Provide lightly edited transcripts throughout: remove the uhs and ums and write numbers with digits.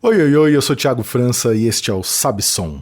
Oi, oi, oi, eu sou Thiago França e este é o Sabe Som.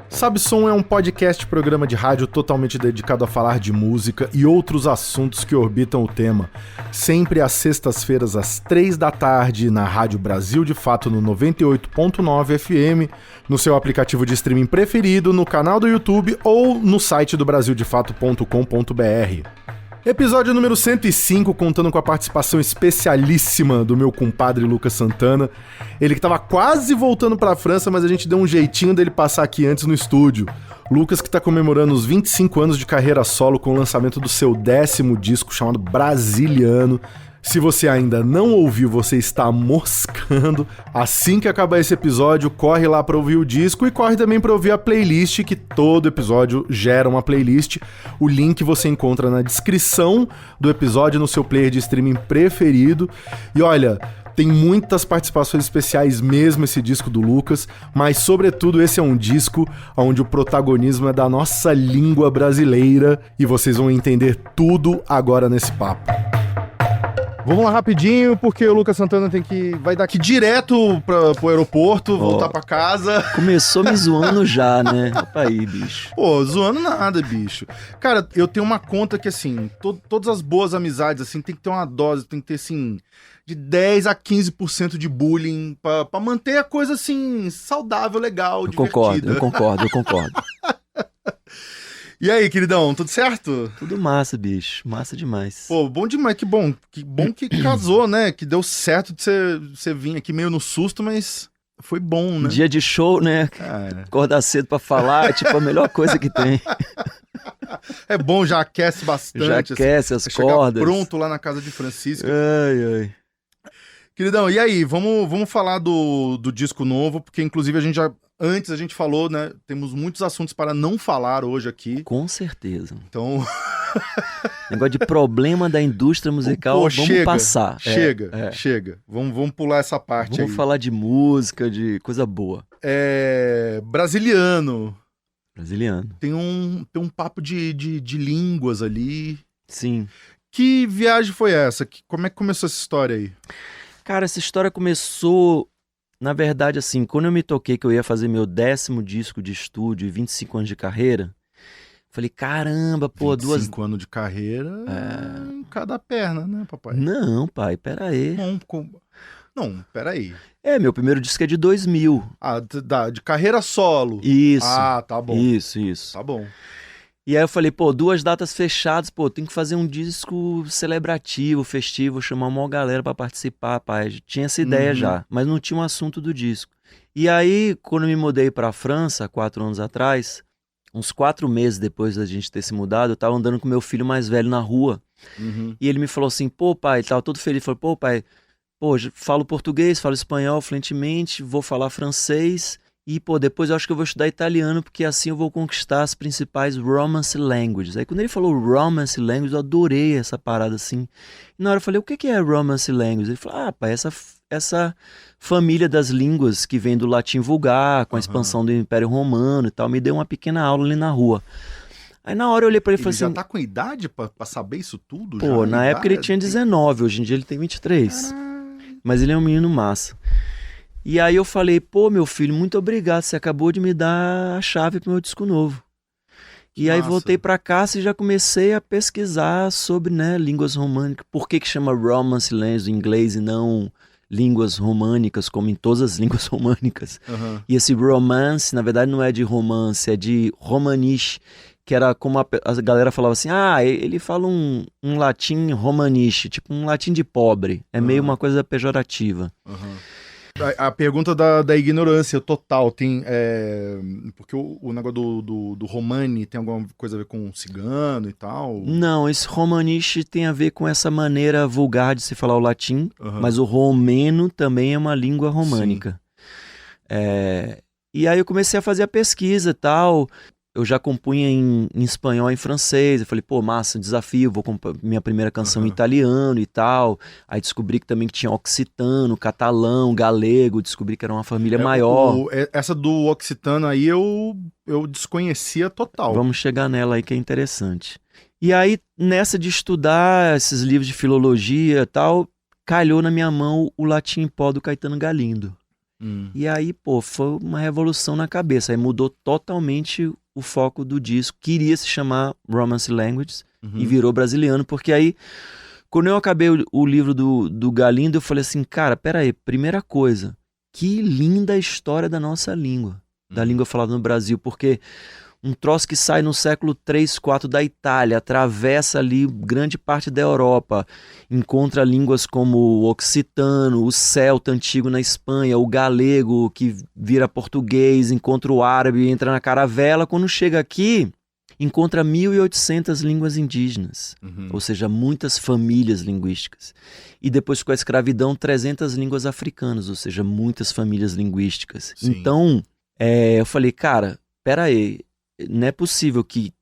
Sabe Som é um podcast, programa de rádio totalmente dedicado a falar de música e outros assuntos que orbitam o tema. Sempre às sextas-feiras, às 3 da tarde, na Rádio Brasil de Fato, no 98.9 FM, no seu aplicativo de streaming preferido, no canal do YouTube ou no site do brasildefato.com.br. Episódio número 105, contando com a participação especialíssima do meu compadre Lucas Santana. Ele que tava quase voltando pra França, mas a gente deu um jeitinho dele passar aqui antes no estúdio. Lucas que tá comemorando os 25 anos de carreira solo com o lançamento do seu 10º disco chamado Brasiliano. Se você ainda não ouviu, você está moscando. Assim que acabar esse episódio, corre lá para ouvir o disco e corre também para ouvir a playlist, que todo episódio gera uma playlist. O link você encontra na descrição do episódio, no seu player de streaming preferido. E olha, tem muitas participações especiais mesmo esse disco do Lucas, mas sobretudo esse é um disco onde o protagonismo é da nossa língua brasileira e vocês vão entender tudo agora nesse papo. Vamos lá rapidinho, porque o Lucas Santana vai daqui direto pro aeroporto, voltar pra casa. Começou me zoando já, né? Opa aí, bicho. Pô, zoando nada, bicho. Cara, eu tenho uma conta que, assim, todas as boas amizades, assim, tem que ter uma dose, tem que ter, assim, de 10 a 15% de bullying pra manter a coisa, assim, saudável, legal, divertida. Eu concordo. E aí, queridão, tudo certo? Tudo massa, bicho. Massa demais. Pô, bom demais, que bom que casou, né? Que deu certo de você vir aqui meio no susto, mas foi bom, né? Dia de show, né? Acordar cedo pra falar é tipo a melhor coisa que tem. É bom, já aquece bastante. Já aquece as cordas. Pronto lá na casa de Francisco. Ai. Queridão, e aí, vamos falar do disco novo, porque inclusive antes a gente falou, né? Temos muitos assuntos para não falar hoje aqui. Com certeza. Então... Negócio de problema da indústria musical, vamos passar. Chega. Vamos pular essa parte aí. Vamos falar de música, de coisa boa. Brasiliano. Tem um papo de línguas ali. Sim. Que viagem foi essa? Como é que começou essa história aí? Cara, essa história começou... Na verdade, assim, quando eu me toquei que eu ia fazer meu 10º disco de estúdio e 25 anos de carreira, falei, caramba, pô, 25 anos de carreira, cada perna, né, papai? Não, pai, pera aí. Não, pera aí. Meu primeiro disco é de 2000. Ah, de carreira solo. Isso. Ah, tá bom. Isso. Tá bom. E aí eu falei, pô, 2 datas fechadas, pô, tem que fazer um disco celebrativo, festivo, chamar uma galera pra participar, pai. Tinha essa ideia já, mas não tinha um assunto do disco. E aí, quando eu me mudei pra França, 4 anos atrás, uns 4 meses depois da gente ter se mudado, eu tava andando com meu filho mais velho na rua. E ele me falou assim, pô, pai, ele tava todo feliz, ele falou, pô, pai, falo português, falo espanhol fluentemente, vou falar francês... E, depois eu acho que eu vou estudar italiano, porque assim eu vou conquistar as principais Romance Languages. Aí quando ele falou Romance Language, eu adorei essa parada assim. E na hora eu falei, o que é Romance Language? Ele falou, pai, essa família das línguas que vem do latim vulgar, com a expansão do Império Romano e tal, me deu uma pequena aula ali na rua. Aí na hora eu olhei pra ele e falei assim... Ele já tá com idade pra saber isso tudo? Pô, na época ele tinha 19, hoje em dia ele tem 23. Caralho. Mas ele é um menino massa. E aí eu falei, pô, meu filho, muito obrigado, você acabou de me dar a chave pro meu disco novo. E aí voltei pra casa e já comecei a pesquisar sobre, né, línguas românicas. Por que chama Romance Language em inglês e não línguas românicas, como em todas as línguas românicas. E esse romance, na verdade, não é de romance, é de romaniche, que era como a galera falava assim, ele fala um latim romaniche, tipo um latim de pobre. É meio uma coisa pejorativa. A pergunta da ignorância total tem... porque o negócio do romani tem alguma coisa a ver com cigano e tal? Não, esse romaniche tem a ver com essa maneira vulgar de se falar o latim, mas o romeno também é uma língua românica. E aí eu comecei a fazer a pesquisa e tal. eu já compunha em espanhol e em francês. Eu falei, pô, massa, desafio, vou compor minha primeira canção em italiano e tal. Aí descobri que também tinha occitano, catalão, galego, descobri que era uma família maior. Essa do occitano aí eu desconhecia total. Vamos chegar nela aí que é interessante. E aí, nessa de estudar esses livros de filologia e tal, calhou na minha mão o Latim em Pó do Caetano Galindo. E aí, pô, foi uma revolução na cabeça. Aí mudou totalmente o foco do disco. Queria se chamar Romance Languages e virou brasiliano, porque aí, quando eu acabei o livro do Galindo, eu falei assim, cara, peraí, primeira coisa, que linda a história da nossa língua, da língua falada no Brasil, porque um troço que sai no século 3, 4 da Itália, atravessa ali grande parte da Europa, encontra línguas como o occitano, o celta antigo na Espanha, o galego que vira português, encontra o árabe, entra na caravela. Quando chega aqui, encontra 1.800 línguas indígenas, ou seja, muitas famílias linguísticas. E depois com a escravidão, 300 línguas africanas, ou seja, muitas famílias linguísticas. Sim. Então, eu falei, cara, peraí, não é possível que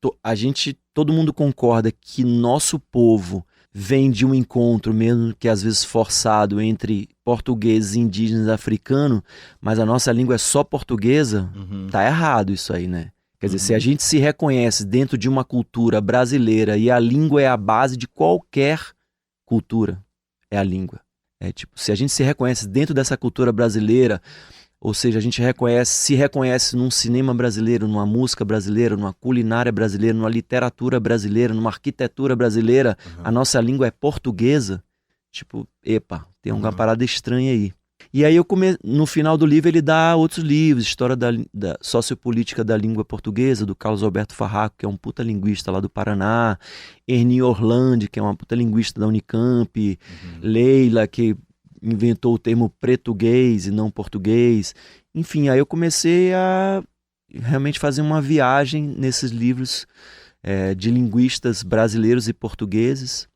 todo mundo concorda que nosso povo vem de um encontro, mesmo que às vezes forçado, entre portugueses, indígenas e africanos, mas a nossa língua é só portuguesa. Tá errado isso aí, né? Quer dizer, se a gente se reconhece dentro de uma cultura brasileira e a língua é a base de qualquer cultura, é a língua. É tipo, se a gente se reconhece dentro dessa cultura brasileira, ou seja, a gente se reconhece num cinema brasileiro, numa música brasileira, numa culinária brasileira, numa literatura brasileira, numa arquitetura brasileira, a nossa língua é portuguesa, tipo, epa, tem uma parada estranha aí. E aí no final do livro ele dá outros livros, História da Sociopolítica da Língua Portuguesa, do Carlos Alberto Farraco, que é um puta linguista lá do Paraná, Ernie Orlandi, que é uma puta linguista da Unicamp, Leila, que inventou o termo pretuguês e não português. Enfim, aí eu comecei a realmente fazer uma viagem nesses livros de linguistas brasileiros e portugueses.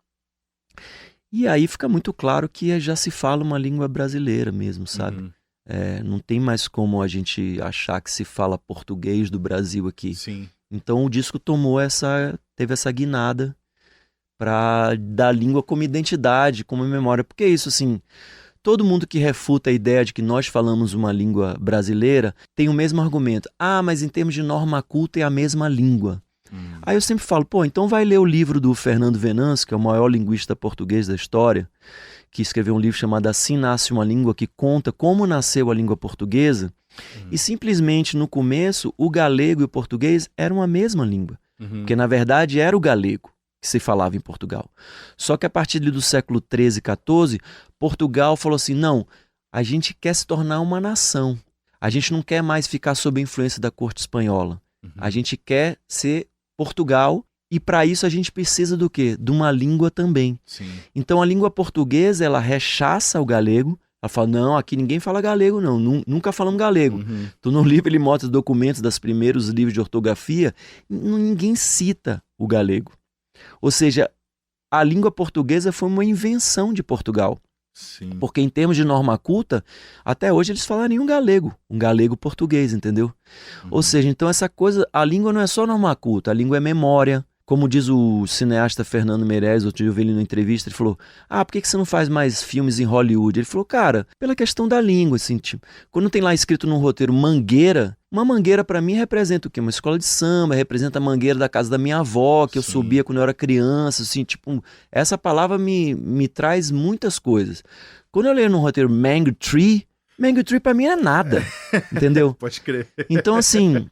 E aí fica muito claro que já se fala uma língua brasileira mesmo, sabe? Não tem mais como a gente achar que se fala português do Brasil aqui. Sim. Então o disco teve essa guinada para dar a língua como identidade, como memória. Porque é isso, assim, todo mundo que refuta a ideia de que nós falamos uma língua brasileira tem o mesmo argumento. Ah, mas em termos de norma culta é a mesma língua. Aí eu sempre falo, pô, então vai ler o livro do Fernando Venâncio, que é o maior linguista português da história, que escreveu um livro chamado Assim Nasce uma Língua, que conta como nasceu a língua portuguesa. E simplesmente no começo o galego e o português eram a mesma língua, porque na verdade era o galego que se falava em Portugal. Só que a partir do século 13 e 14, Portugal falou assim, não, a gente quer se tornar uma nação, a gente não quer mais ficar sob a influência da corte espanhola, a gente quer ser Portugal, e para isso a gente precisa do quê? De uma língua também. Sim. Então a língua portuguesa, ela rechaça o galego, ela fala, não, aqui ninguém fala galego não, nunca falamos galego. Então no livro ele mostra os documentos dos primeiros livros de ortografia, ninguém cita o galego. Ou seja, a língua portuguesa foi uma invenção de Portugal. Sim. Porque em termos de norma culta, até hoje eles falariam um galego português, entendeu? Ou seja, então essa coisa, a língua não é só norma culta, a língua é memória. Como diz o cineasta Fernando Meirelles, outro dia eu vi ele numa entrevista, ele falou, por que você não faz mais filmes em Hollywood? Ele falou, cara, pela questão da língua, assim, tipo, quando tem lá escrito no roteiro mangueira, uma mangueira pra mim representa o quê? Uma escola de samba, representa a mangueira da casa da minha avó, que eu subia quando eu era criança, assim, tipo, essa palavra me traz muitas coisas. Quando eu leio no roteiro Mango Tree pra mim é nada, entendeu? Pode crer. Então, assim,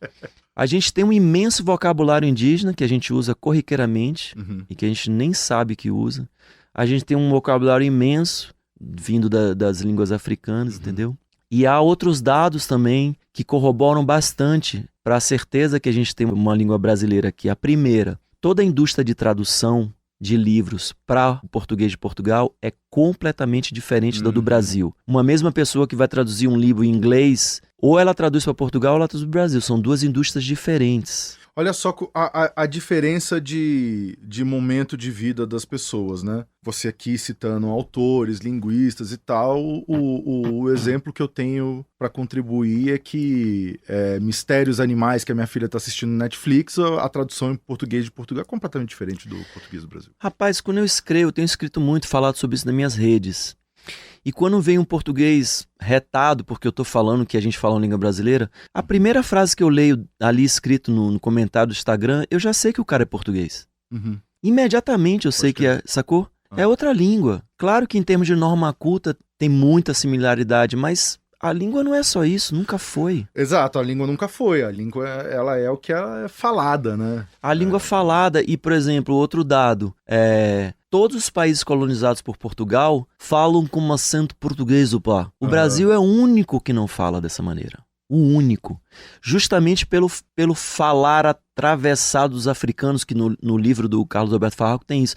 a gente tem um imenso vocabulário indígena que a gente usa corriqueiramente e que a gente nem sabe que usa. A gente tem um vocabulário imenso vindo das línguas africanas, entendeu? E há outros dados também que corroboram bastante para a certeza que a gente tem uma língua brasileira aqui. A primeira, toda a indústria de tradução de livros para o português de Portugal é completamente diferente da do Brasil. Uma mesma pessoa que vai traduzir um livro em inglês, ou ela traduz para Portugal ou ela traduz para o Brasil. São duas indústrias diferentes. Olha só a diferença de momento de vida das pessoas, né? Você aqui citando autores, linguistas e tal, o exemplo que eu tenho para contribuir é que Mistérios Animais, que a minha filha tá assistindo no Netflix, a tradução em português de Portugal é completamente diferente do português do Brasil. Rapaz, quando eu escrevo, eu tenho escrito muito, falado sobre isso nas minhas redes. E quando vem um português retado, porque eu tô falando que a gente fala uma língua brasileira, a primeira frase que eu leio ali escrito no comentário do Instagram, eu já sei que o cara é português. Uhum. Imediatamente eu sei que é, sacou? É outra língua. Claro que em termos de norma culta tem muita similaridade, mas a língua não é só isso, nunca foi. Exato, a língua nunca foi. A língua, ela é o que ela é falada, né? A língua falada e, por exemplo, outro dado, todos os países colonizados por Portugal falam com um acento português, opa. O Brasil é o único que não fala dessa maneira. O único. Justamente pelo falar atravessado dos africanos, que no livro do Carlos Alberto Farraco tem isso.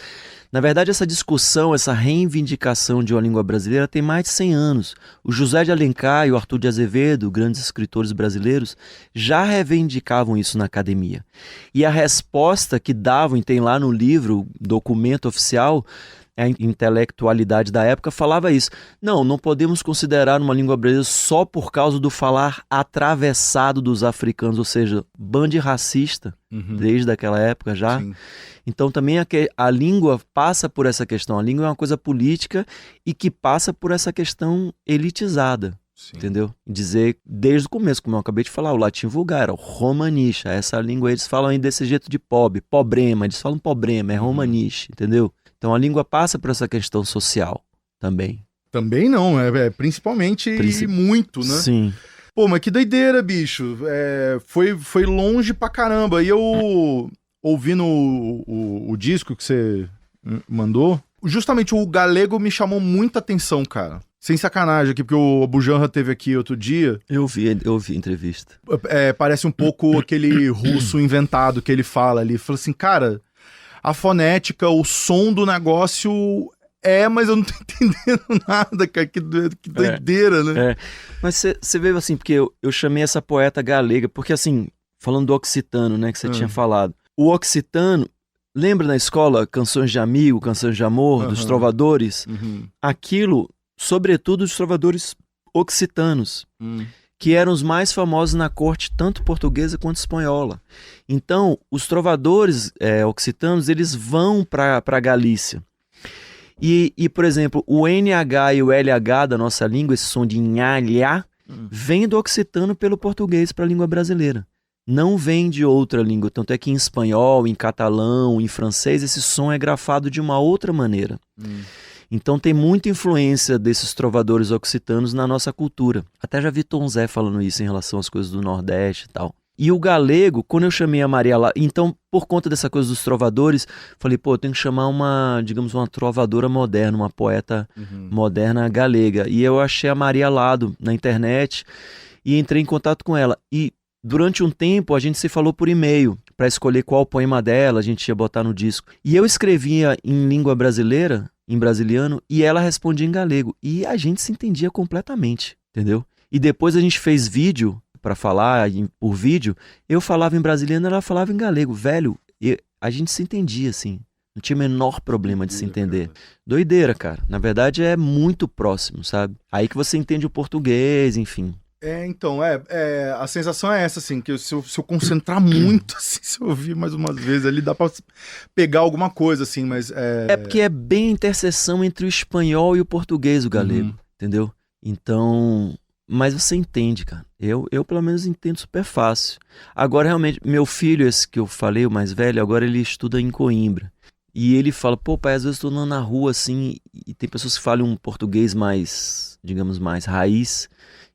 Na verdade, essa discussão, essa reivindicação de uma língua brasileira tem mais de 100 anos. O José de Alencar e o Arthur de Azevedo, grandes escritores brasileiros, já reivindicavam isso na academia. E a resposta que davam, e tem lá no livro, documento oficial, a intelectualidade da época falava isso. Não podemos considerar uma língua brasileira só por causa do falar atravessado dos africanos, ou seja, bando racista, desde aquela época já. Sim. Então também a língua passa por essa questão. A língua é uma coisa política e que passa por essa questão elitizada. Sim. Entendeu? Dizer desde o começo, como eu acabei de falar, o latim vulgar, o romaniche, essa língua eles falam aí desse jeito de pobrema, eles falam pobrema, é romaniche, entendeu? Então a língua passa por essa questão social também. Também não, principalmente muito, né? Sim. Pô, mas que doideira, bicho. Foi longe pra caramba. E eu, ouvindo o disco que você mandou, justamente o galego me chamou muita atenção, cara. Sem sacanagem aqui, porque o Bujanra teve aqui outro dia. Eu vi a entrevista. Parece um pouco aquele russo inventado que ele fala ali. Falou assim, cara, a fonética, o som do negócio mas eu não tô entendendo nada, cara. Que doideira, né? Mas você veio assim, porque eu chamei essa poeta galega, porque assim, falando do occitano, né, que você tinha falado. O occitano, lembra na escola canções de amigo, canções de amor, dos trovadores? Aquilo, sobretudo os trovadores occitanos, que eram os mais famosos na corte, tanto portuguesa quanto espanhola. Então, os trovadores occitanos, eles vão para a Galícia. E, por exemplo, o NH e o LH da nossa língua, esse som de nhalhá, vem do occitano pelo português para a língua brasileira. Não vem de outra língua. Tanto é que em espanhol, em catalão, em francês, esse som é grafado de uma outra maneira. Então tem muita influência desses trovadores occitanos na nossa cultura. Até já vi Tom Zé falando isso em relação às coisas do Nordeste e tal. E o galego, quando eu chamei a Maria lá, então por conta dessa coisa dos trovadores, falei, eu tenho que chamar uma trovadora moderna, uma poeta moderna galega. E eu achei a Maria Lado na internet e entrei em contato com ela. E durante um tempo a gente se falou por e-mail para escolher qual poema dela a gente ia botar no disco. E eu escrevia em língua brasileira, em brasiliano, e ela respondia em galego. E a gente se entendia completamente, entendeu? E depois a gente fez vídeo para falar por vídeo, eu falava em brasiliano, ela falava em galego. Velho, a gente se entendia, assim. Não tinha o menor problema de se entender. Doideira, cara. Na verdade, é muito próximo, sabe? Aí que você entende o português, enfim. Então, a sensação é essa, assim, que se eu concentrar muito, assim, se eu ouvir mais umas vezes ali, dá pra pegar alguma coisa, assim, mas... É porque é bem a interseção entre o espanhol e o português, o galego, entendeu? Então... Mas você entende, cara. Eu pelo menos entendo super fácil. Agora, realmente, meu filho, esse que eu falei, o mais velho, agora ele estuda em Coimbra. E ele fala, pai, às vezes eu tô andando na rua, assim, e tem pessoas que falam um português mais, digamos, mais raiz.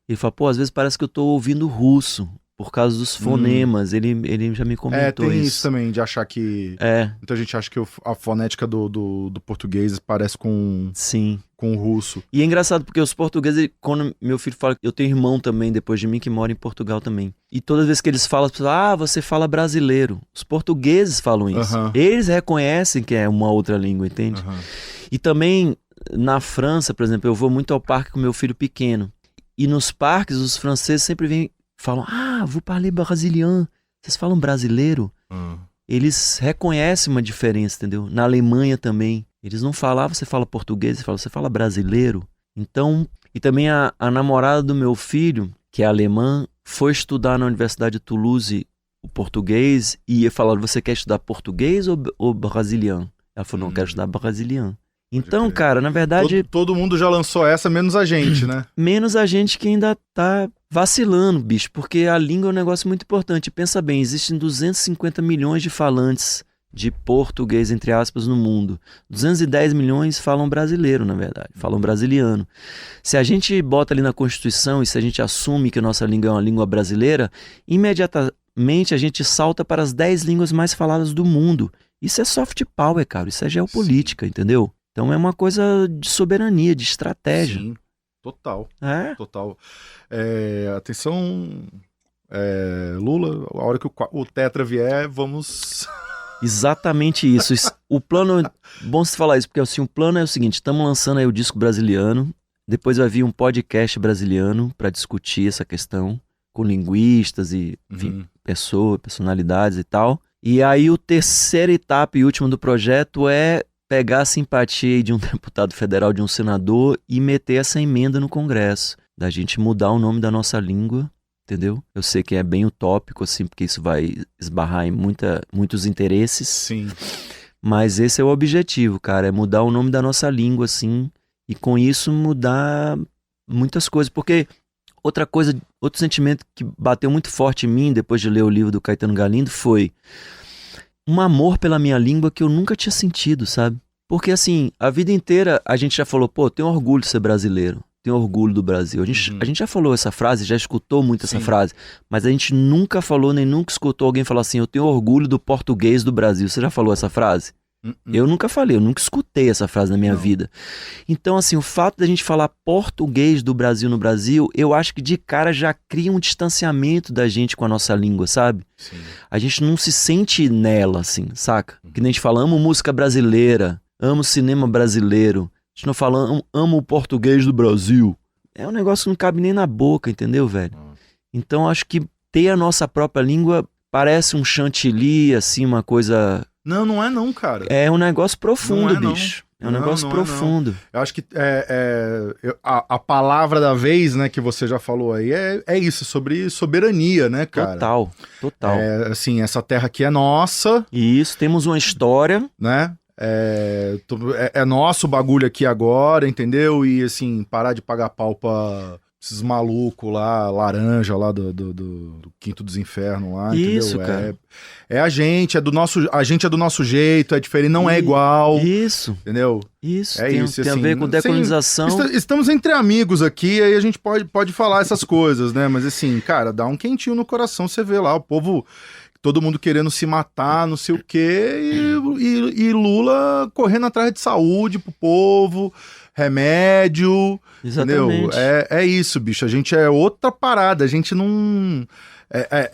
Ele fala, às vezes parece que eu tô ouvindo russo, por causa dos fonemas. Ele já me comentou isso. Tem isso também, de achar que... Muita gente acha que a fonética do português parece com... Sim. Com o russo. E é engraçado, porque os portugueses, quando meu filho fala... Eu tenho irmão também, depois de mim, que mora em Portugal também. E todas as vezes que eles falam, as pessoas, você fala brasileiro. Os portugueses falam isso. Eles reconhecem que é uma outra língua, entende? E também, na França, por exemplo, eu vou muito ao parque com meu filho pequeno. E nos parques, os franceses sempre falam, vous parlez brésilien. Vocês falam brasileiro? Eles reconhecem uma diferença, entendeu? Na Alemanha também. Eles não falavam, você fala português, você fala brasileiro. Então, e também a namorada do meu filho, que é alemã, foi estudar na Universidade de Toulouse o português e falaram, você quer estudar português ou brasiliano? Ela falou, não, eu quero estudar brasiliano. Então, cara, na verdade... Todo mundo já lançou essa, menos a gente, né? Menos a gente que ainda tá vacilando, bicho, porque a língua é um negócio muito importante. Pensa bem, existem 250 milhões de falantes de português, entre aspas, no mundo. 210 milhões falam brasileiro, na verdade, falam brasiliano. Se a gente bota ali na Constituição e se a gente assume que a nossa língua é uma língua brasileira, imediatamente a gente salta para as 10 línguas mais faladas do mundo. Isso é soft power, cara, isso é geopolítica, entendeu? Então é uma coisa de soberania, de estratégia. Sim, total. É? Total. Atenção, Lula, a hora que o Tetra vier, vamos... Exatamente isso. O plano, bom você falar isso, porque assim, o plano é o seguinte, estamos lançando aí o disco brasiliano, depois vai vir um podcast brasiliano para discutir essa questão com linguistas e, enfim, personalidades e tal. E aí o terceira etapa e última do projeto é pegar a simpatia de um deputado federal, de um senador e meter essa emenda no Congresso, da gente mudar o nome da nossa língua, entendeu? Eu sei que é bem utópico, assim, porque isso vai esbarrar em muitos interesses. Sim. Mas esse é o objetivo, cara, é mudar o nome da nossa língua, assim, e com isso mudar muitas coisas, porque outra coisa, outro sentimento que bateu muito forte em mim, depois de ler o livro do Caetano Galindo, foi um amor pela minha língua que eu nunca tinha sentido, sabe? Porque assim, a vida inteira a gente já falou, pô, tenho orgulho de ser brasileiro, tenho orgulho do Brasil. A gente já falou essa frase, já escutou muito essa frase, mas a gente nunca falou, nem nunca escutou alguém falar assim, eu tenho orgulho do português do Brasil. Você já falou essa frase? Eu nunca falei, eu nunca escutei essa frase na minha vida. Então, assim, o fato da gente falar português do Brasil no Brasil, eu acho que de cara já cria um distanciamento da gente com a nossa língua, sabe? Sim. A gente não se sente nela, assim, saca? Que nem a gente fala, amo música brasileira, amo cinema brasileiro. A gente não fala, amo o português do Brasil. É um negócio que não cabe nem na boca, entendeu, velho? Então, acho que ter a nossa própria língua parece um chantilly, assim, uma coisa... Não é não, cara. É um negócio profundo, não. bicho. É um negócio profundo. Eu acho que a palavra da vez, né, que você já falou aí, é isso, sobre soberania, né, cara? Total. Assim, essa terra aqui é nossa. Isso, temos uma história. Né? É nosso bagulho aqui agora, entendeu? E, assim, parar de pagar pau pra... esses malucos lá, laranja lá do Quinto dos Infernos lá, isso, entendeu? Cara. A gente é do nosso jeito, é diferente, não é igual. Isso. Entendeu? Isso, tem assim, a ver com decolonização. Estamos entre amigos aqui, aí a gente pode falar essas coisas, né? Mas assim, cara, dá um quentinho no coração, você vê lá o povo... Todo mundo querendo se matar, não sei o quê, e Lula correndo atrás de saúde pro povo, remédio, Exatamente. Entendeu? É isso, bicho, a gente é outra parada, a gente não...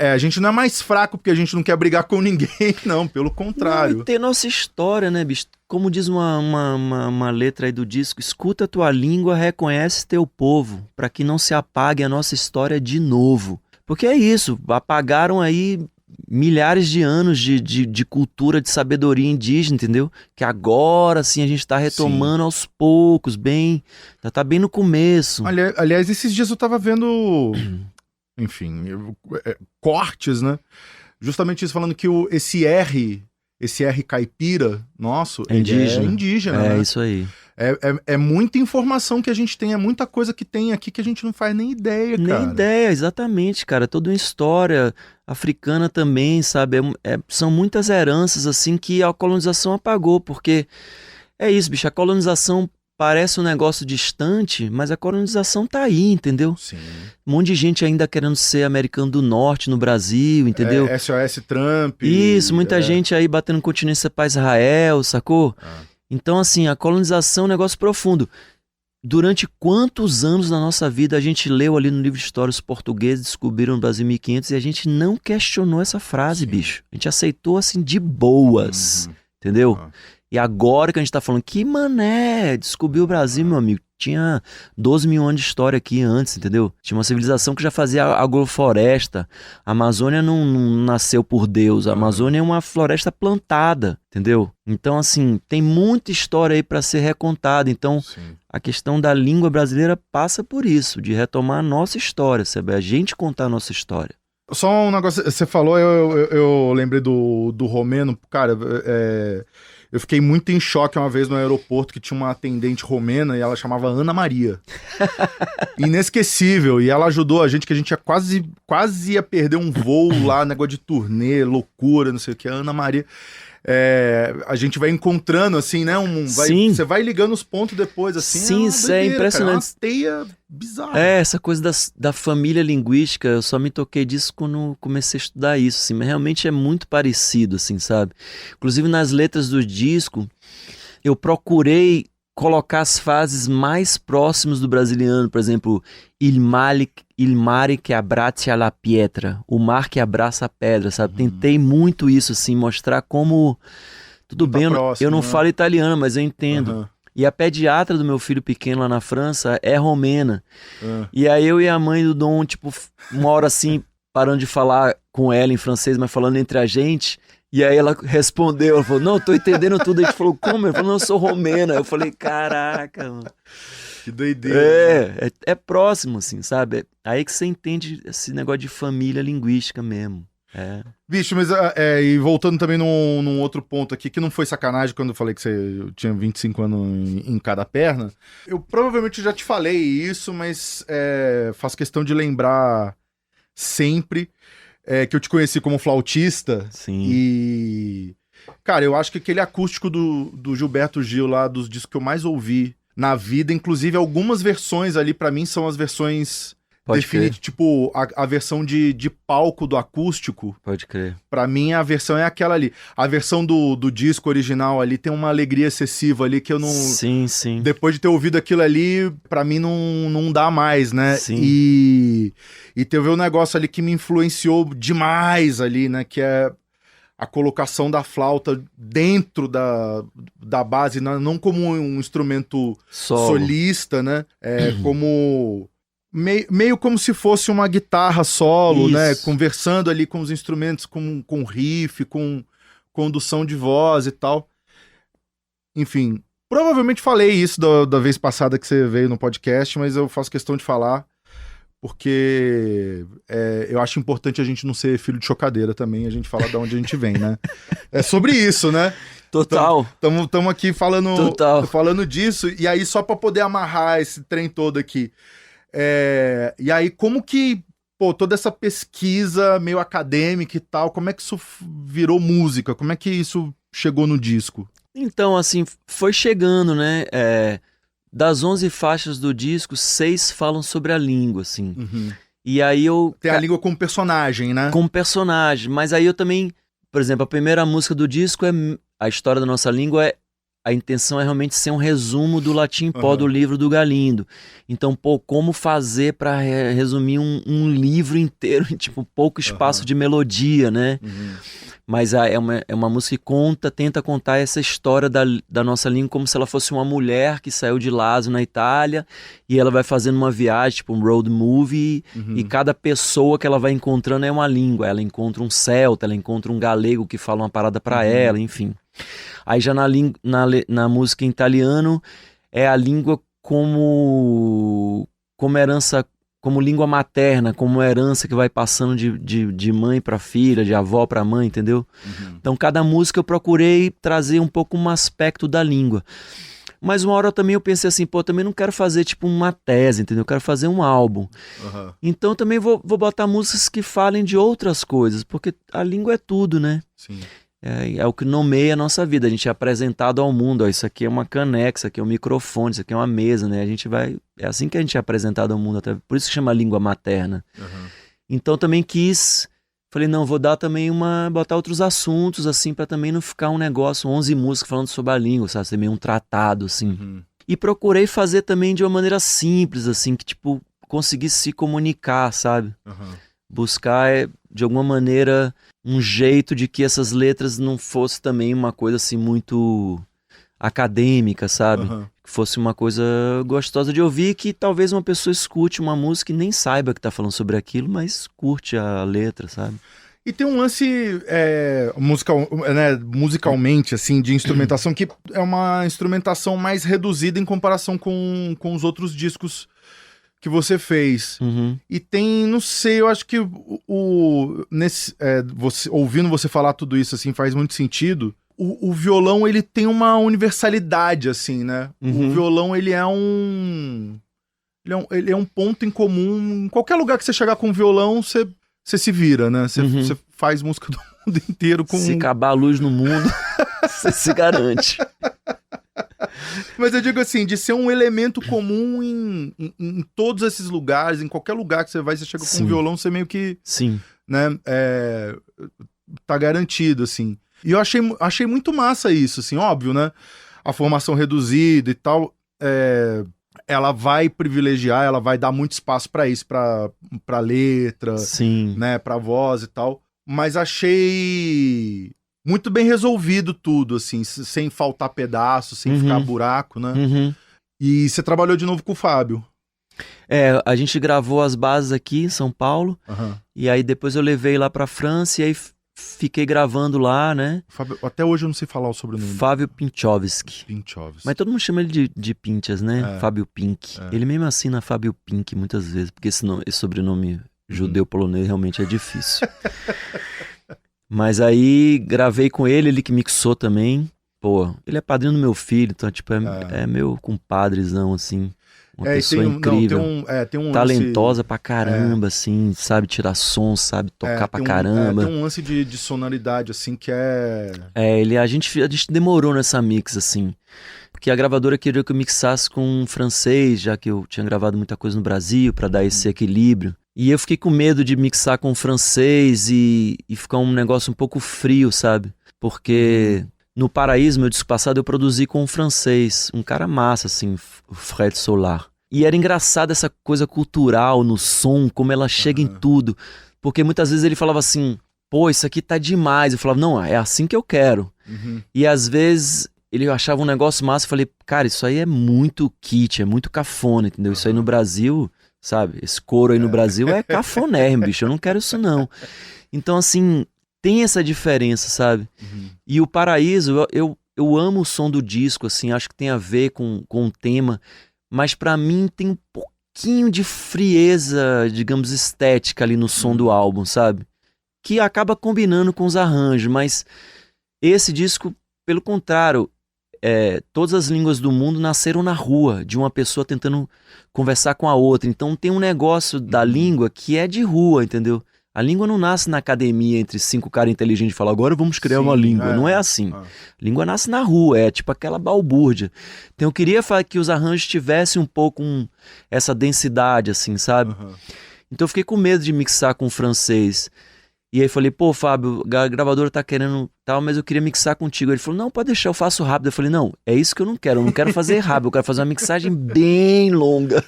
a gente não é mais fraco porque a gente não quer brigar com ninguém, não, pelo contrário. Não, e ter nossa história, né, bicho? Como diz uma letra aí do disco, escuta a tua língua, reconhece teu povo, para que não se apague a nossa história de novo. Porque é isso, apagaram aí... milhares de anos de cultura, de sabedoria indígena, entendeu? Que agora sim a gente tá retomando aos poucos, bem... Tá bem no começo. Aliás, esses dias eu tava vendo... enfim, cortes, né? Justamente isso, falando que esse R caipira nosso, é indígena. É indígena, né? É isso aí. É muita informação que a gente tem, é muita coisa que tem aqui que a gente não faz nem ideia, cara. Nem ideia, exatamente, cara. Toda uma história africana também, sabe? São muitas heranças, assim, que a colonização apagou, porque é isso, bicho, a colonização parece um negócio distante, mas a colonização tá aí, entendeu? Sim. Um monte de gente ainda querendo ser americano do norte no Brasil, entendeu? SOS Trump. Isso, muita gente aí batendo continência para Israel, sacou? Então, assim, a colonização é um negócio profundo. Durante quantos anos na nossa vida a gente leu ali no livro de história os portugueses descobriram o Brasil em 1500 e a gente não questionou essa frase, bicho. A gente aceitou, assim, de boas, entendeu? E agora que a gente tá falando, que mané, descobriu o Brasil, meu amigo. tinha 12 mil anos de história aqui antes, entendeu? Tinha uma civilização que já fazia agrofloresta. A Amazônia não nasceu por Deus. A Amazônia é uma floresta plantada, entendeu? Então, assim, tem muita história aí para ser recontada. Então, a questão da língua brasileira passa por isso, de retomar a nossa história, sabe? A gente contar a nossa história. Só um negócio, você falou, eu lembrei do romeno, cara, eu fiquei muito em choque uma vez no aeroporto que tinha uma atendente romena e ela chamava Ana Maria. Inesquecível, e ela ajudou a gente, que a gente quase ia perder um voo lá, negócio de turnê, loucura, não sei o que, a Ana Maria... a gente vai encontrando, assim, né? Você vai ligando os pontos depois, assim. Sim, isso é impressionante. Cara, é uma teia bizarra. Essa coisa da família linguística, eu só me toquei disso quando comecei a estudar isso, assim, mas realmente é muito parecido, assim, sabe? Inclusive nas letras do disco, eu procurei colocar as fases mais próximas do brasiliano, por exemplo, il mare che abbraccia la pietra, o mar que abraça a pedra, sabe? Tentei muito isso, assim, mostrar como... Tudo bem, eu não falo italiano, mas eu entendo. E a pediatra do meu filho pequeno lá na França é romena. E aí eu e a mãe do Dom, tipo, uma hora assim, parando de falar com ela em francês, mas falando entre a gente... E aí ela respondeu, ela falou, não, tô entendendo tudo. A gente falou, como? Ela falou, não, eu sou romena. Eu falei, caraca, mano. Que doideira. É próximo, assim, sabe? Aí que você entende esse negócio de família linguística mesmo. Bicho, mas e voltando também num outro ponto aqui, que não foi sacanagem quando eu falei que você tinha 25 anos em cada perna. Eu provavelmente já te falei isso, mas faço questão de lembrar sempre... que eu te conheci como flautista. Sim. E, cara, eu acho que aquele acústico do Gilberto Gil lá, dos discos que eu mais ouvi na vida, inclusive algumas versões ali, pra mim, são as versões definidas, tipo, a versão de palco do acústico. Pode crer. Pra mim, a versão é aquela ali. A versão do disco original ali tem uma alegria excessiva ali que eu não... Sim. Depois de ter ouvido aquilo ali, pra mim não dá mais, né? Sim. E teve um negócio ali que me influenciou demais ali, né? Que é a colocação da flauta dentro da base, não como um instrumento solista, né? Como... Meio como se fosse uma guitarra solo, isso, né? Conversando ali com os instrumentos, com riff, com condução de voz e tal. Enfim, provavelmente falei isso da vez passada que você veio no podcast, mas eu faço questão de falar, porque eu acho importante a gente não ser filho de chocadeira também, a gente falar de onde a gente vem, né? É sobre isso, né? Total. Estamos aqui falando disso, e aí só para poder amarrar esse trem todo aqui. E aí, como que, toda essa pesquisa meio acadêmica e tal, como é que isso virou música? Como é que isso chegou no disco? Então, assim, foi chegando, né? Das 11 faixas do disco, 6 falam sobre a língua, assim. E aí Tem a língua como personagem, né? Como personagem, mas aí eu também... Por exemplo, a primeira música do disco a história da nossa língua a intenção é realmente ser um resumo do latim pó do livro do Galindo. Então, como fazer para resumir um livro inteiro em tipo pouco espaço de melodia, né? Mas é uma música que tenta contar essa história da nossa língua como se ela fosse uma mulher que saiu de Lazio na Itália e ela vai fazendo uma viagem, tipo um road movie, e cada pessoa que ela vai encontrando é uma língua. Ela encontra um celta, ela encontra um galego que fala uma parada para ela, enfim. Aí já na música em italiano é a língua como herança, como língua materna, como herança que vai passando de mãe para filha, de avó para mãe, entendeu? Então cada música eu procurei trazer um pouco um aspecto da língua. Mas uma hora também eu pensei assim, também não quero fazer tipo uma tese, entendeu? Eu quero fazer um álbum. Então também vou botar músicas que falem de outras coisas, porque a língua é tudo, né? Sim. É o que nomeia a nossa vida. A gente é apresentado ao mundo. Ó, isso aqui é uma caneca, isso aqui é um microfone, isso aqui é uma mesa, né? É assim que a gente é apresentado ao mundo. Até por isso que chama língua materna. Então também falei, não, vou dar também botar outros assuntos, assim, para também não ficar um negócio, 11 músicas falando sobre a língua, sabe? Ser meio um tratado, assim. E procurei fazer também de uma maneira simples, assim, que tipo, conseguisse se comunicar, sabe? Buscar, de alguma maneira, um jeito de que essas letras não fossem também uma coisa assim muito acadêmica, sabe? que fosse uma coisa gostosa de ouvir, que talvez uma pessoa escute uma música e nem saiba que tá falando sobre aquilo, mas curte a letra, sabe? E tem um lance musicalmente, assim, de instrumentação, que é uma instrumentação mais reduzida em comparação com os outros discos que você fez. Uhum. E tem, não sei, eu acho que ouvindo você falar tudo isso, assim, faz muito sentido. O violão, ele tem uma universalidade, assim, né? Uhum. O violão, ele é um ponto em comum. Em qualquer lugar que você chegar com o violão, você se vira, né? Você faz música do mundo inteiro com... Se acabar a luz no mundo, você se garante. Mas eu digo assim, de ser um elemento comum em todos esses lugares, em qualquer lugar que você vai, você chega com um violão, você meio que... Sim. Né, tá garantido, assim. E eu achei muito massa isso, assim, óbvio, né? A formação reduzida e tal, ela vai privilegiar, ela vai dar muito espaço pra isso, pra letra, sim, né, pra voz e tal. Mas achei muito bem resolvido tudo, assim, sem faltar pedaço, sem ficar buraco, né? Uhum. E você trabalhou de novo com o Fábio. A gente gravou as bases aqui em São Paulo, e aí depois eu levei lá pra França, e aí fiquei gravando lá, né? Fábio, até hoje eu não sei falar o sobrenome. Fábio Pinchovski. Pinchovski. Mas todo mundo chama ele de Pinchas, né? Fábio Pink. Ele mesmo assina Fábio Pink muitas vezes, porque esse sobrenome judeu-polonês realmente é difícil. Mas aí gravei com ele que mixou também. Pô, ele é padrinho do meu filho, então tipo, é meu compadrezão, assim. Uma pessoa incrível, tem um talentosa lance, pra caramba, assim, sabe tirar som, sabe tocar pra caramba. Tem um lance de sonoridade, assim, que é... A gente demorou nessa mix, assim, porque a gravadora queria que eu mixasse com francês, já que eu tinha gravado muita coisa no Brasil, pra dar esse equilíbrio. E eu fiquei com medo de mixar com francês e ficar um negócio um pouco frio, sabe? Porque... No Paraíso, meu disco passado, eu produzi com um francês, um cara massa, assim, o Fred Solar. E era engraçado essa coisa cultural no som, como ela chega em tudo. Porque muitas vezes ele falava assim, pô, isso aqui tá demais. Eu falava, não, é assim que eu quero. E às vezes ele achava um negócio massa, eu falei, cara, isso aí é muito kit, é muito cafona, entendeu? Isso aí no Brasil, sabe, esse coro aí no Brasil é cafonérrimo, bicho, eu não quero isso não. Então, assim... Tem essa diferença, sabe? E o Paraíso, eu amo o som do disco, assim, acho que tem a ver com o tema, mas pra mim tem um pouquinho de frieza, digamos, estética ali no som do álbum, sabe? Que acaba combinando com os arranjos, mas esse disco, pelo contrário, todas as línguas do mundo nasceram na rua, de uma pessoa tentando conversar com a outra, então tem um negócio da língua que é de rua, entendeu? A língua não nasce na academia entre 5 caras inteligentes e falam, agora vamos criar uma língua. Não é assim. A língua nasce na rua, é tipo aquela balbúrdia. Então eu queria que os arranjos tivessem um pouco essa densidade, assim, sabe? Então eu fiquei com medo de mixar com o francês. E aí falei, pô, Fábio, a gravadora tá querendo tal, mas eu queria mixar contigo. Ele falou, não, pode deixar, eu faço rápido. Eu falei, não, é isso que eu não quero fazer rápido, eu quero fazer uma mixagem bem longa.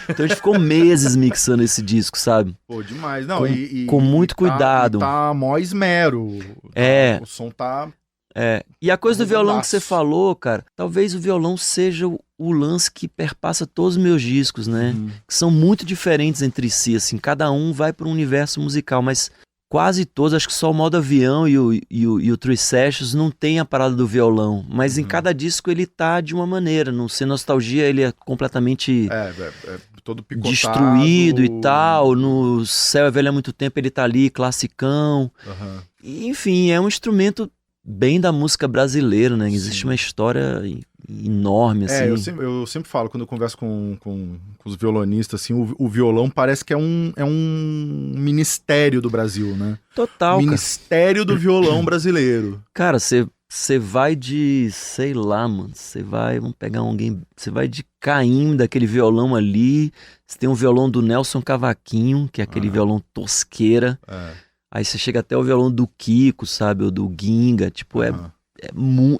Então a gente ficou meses mixando esse disco, sabe? Pô, demais. Não, com muito cuidado. Tá mó esmero. O som tá... E a coisa do violão que você falou, cara, talvez o violão seja o lance que perpassa todos os meus discos, né? Que são muito diferentes entre si, assim, cada um vai para um universo musical, mas... Quase todos, acho que só o modo avião e o Three Sessions não tem a parada do violão, mas em cada disco ele tá de uma maneira, no Sem Nostalgia ele é completamente todo picotado, destruído e tal, no Céu é Velho há Muito Tempo ele tá ali, classicão, e, enfim, é um instrumento bem da música brasileira, né? Existe uma história enorme, assim. Eu sempre falo, quando eu converso com os violonistas, assim, o violão parece que é um ministério do Brasil, né? Total, Ministério do violão brasileiro. Cara, você vai de, sei lá, mano, vamos pegar alguém, você vai de Caim, daquele violão ali, você tem um violão do Nelson Cavaquinho, que é aquele violão tosqueira, aí você chega até o violão do Kiko, sabe, ou do Ginga, tipo,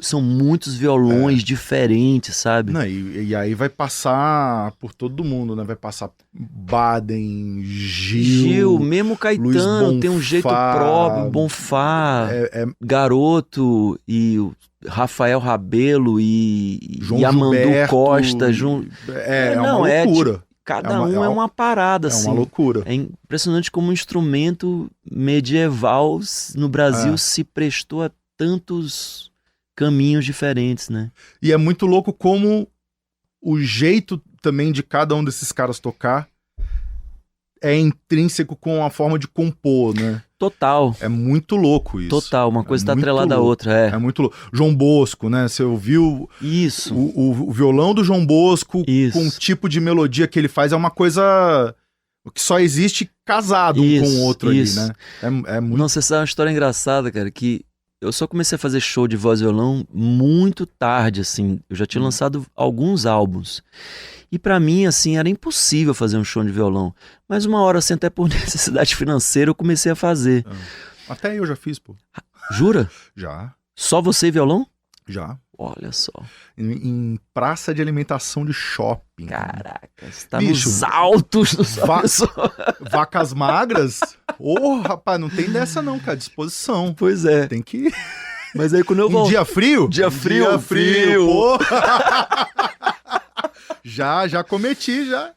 são muitos violões diferentes, sabe? Não, e aí vai passar por todo mundo, né? Vai passar Baden, Gil, mesmo Caetano tem um jeito próprio, Bonfá, Garoto e Rafael Rabelo e João Yamandu Gilberto, Costa. É uma loucura. Tipo, cada um é uma parada, assim. É uma loucura. É impressionante como um instrumento medieval no Brasil se prestou a tantos caminhos diferentes, né? E é muito louco como o jeito também de cada um desses caras tocar é intrínseco com a forma de compor, né? Total. É muito louco isso. Total, uma coisa tá muito atrelada à louco. outra, é. É muito louco. João Bosco, né? Você ouviu Isso. o violão do João Bosco Isso. com o tipo de melodia que ele faz, é uma coisa que só existe casado um com o outro isso. ali, né? É muito... Não, você sabe uma história engraçada, cara, que eu só comecei a fazer show de voz e violão muito tarde, assim. Eu já tinha lançado alguns álbuns. E pra mim, assim, era impossível fazer um show de violão. Mas uma hora, assim, até por necessidade financeira, eu comecei a fazer. Até eu já fiz, pô. Jura? Já. Só você e violão? Já. Olha só. Em praça de alimentação de shopping. Caraca, você tá Bicho, nos altos do seu Vacas magras? Ô, rapaz, não tem dessa não, cara. Disposição. Pois é. Tem que... Mas aí quando eu volto... Dia frio? Dia frio. Porra. Já cometi, já.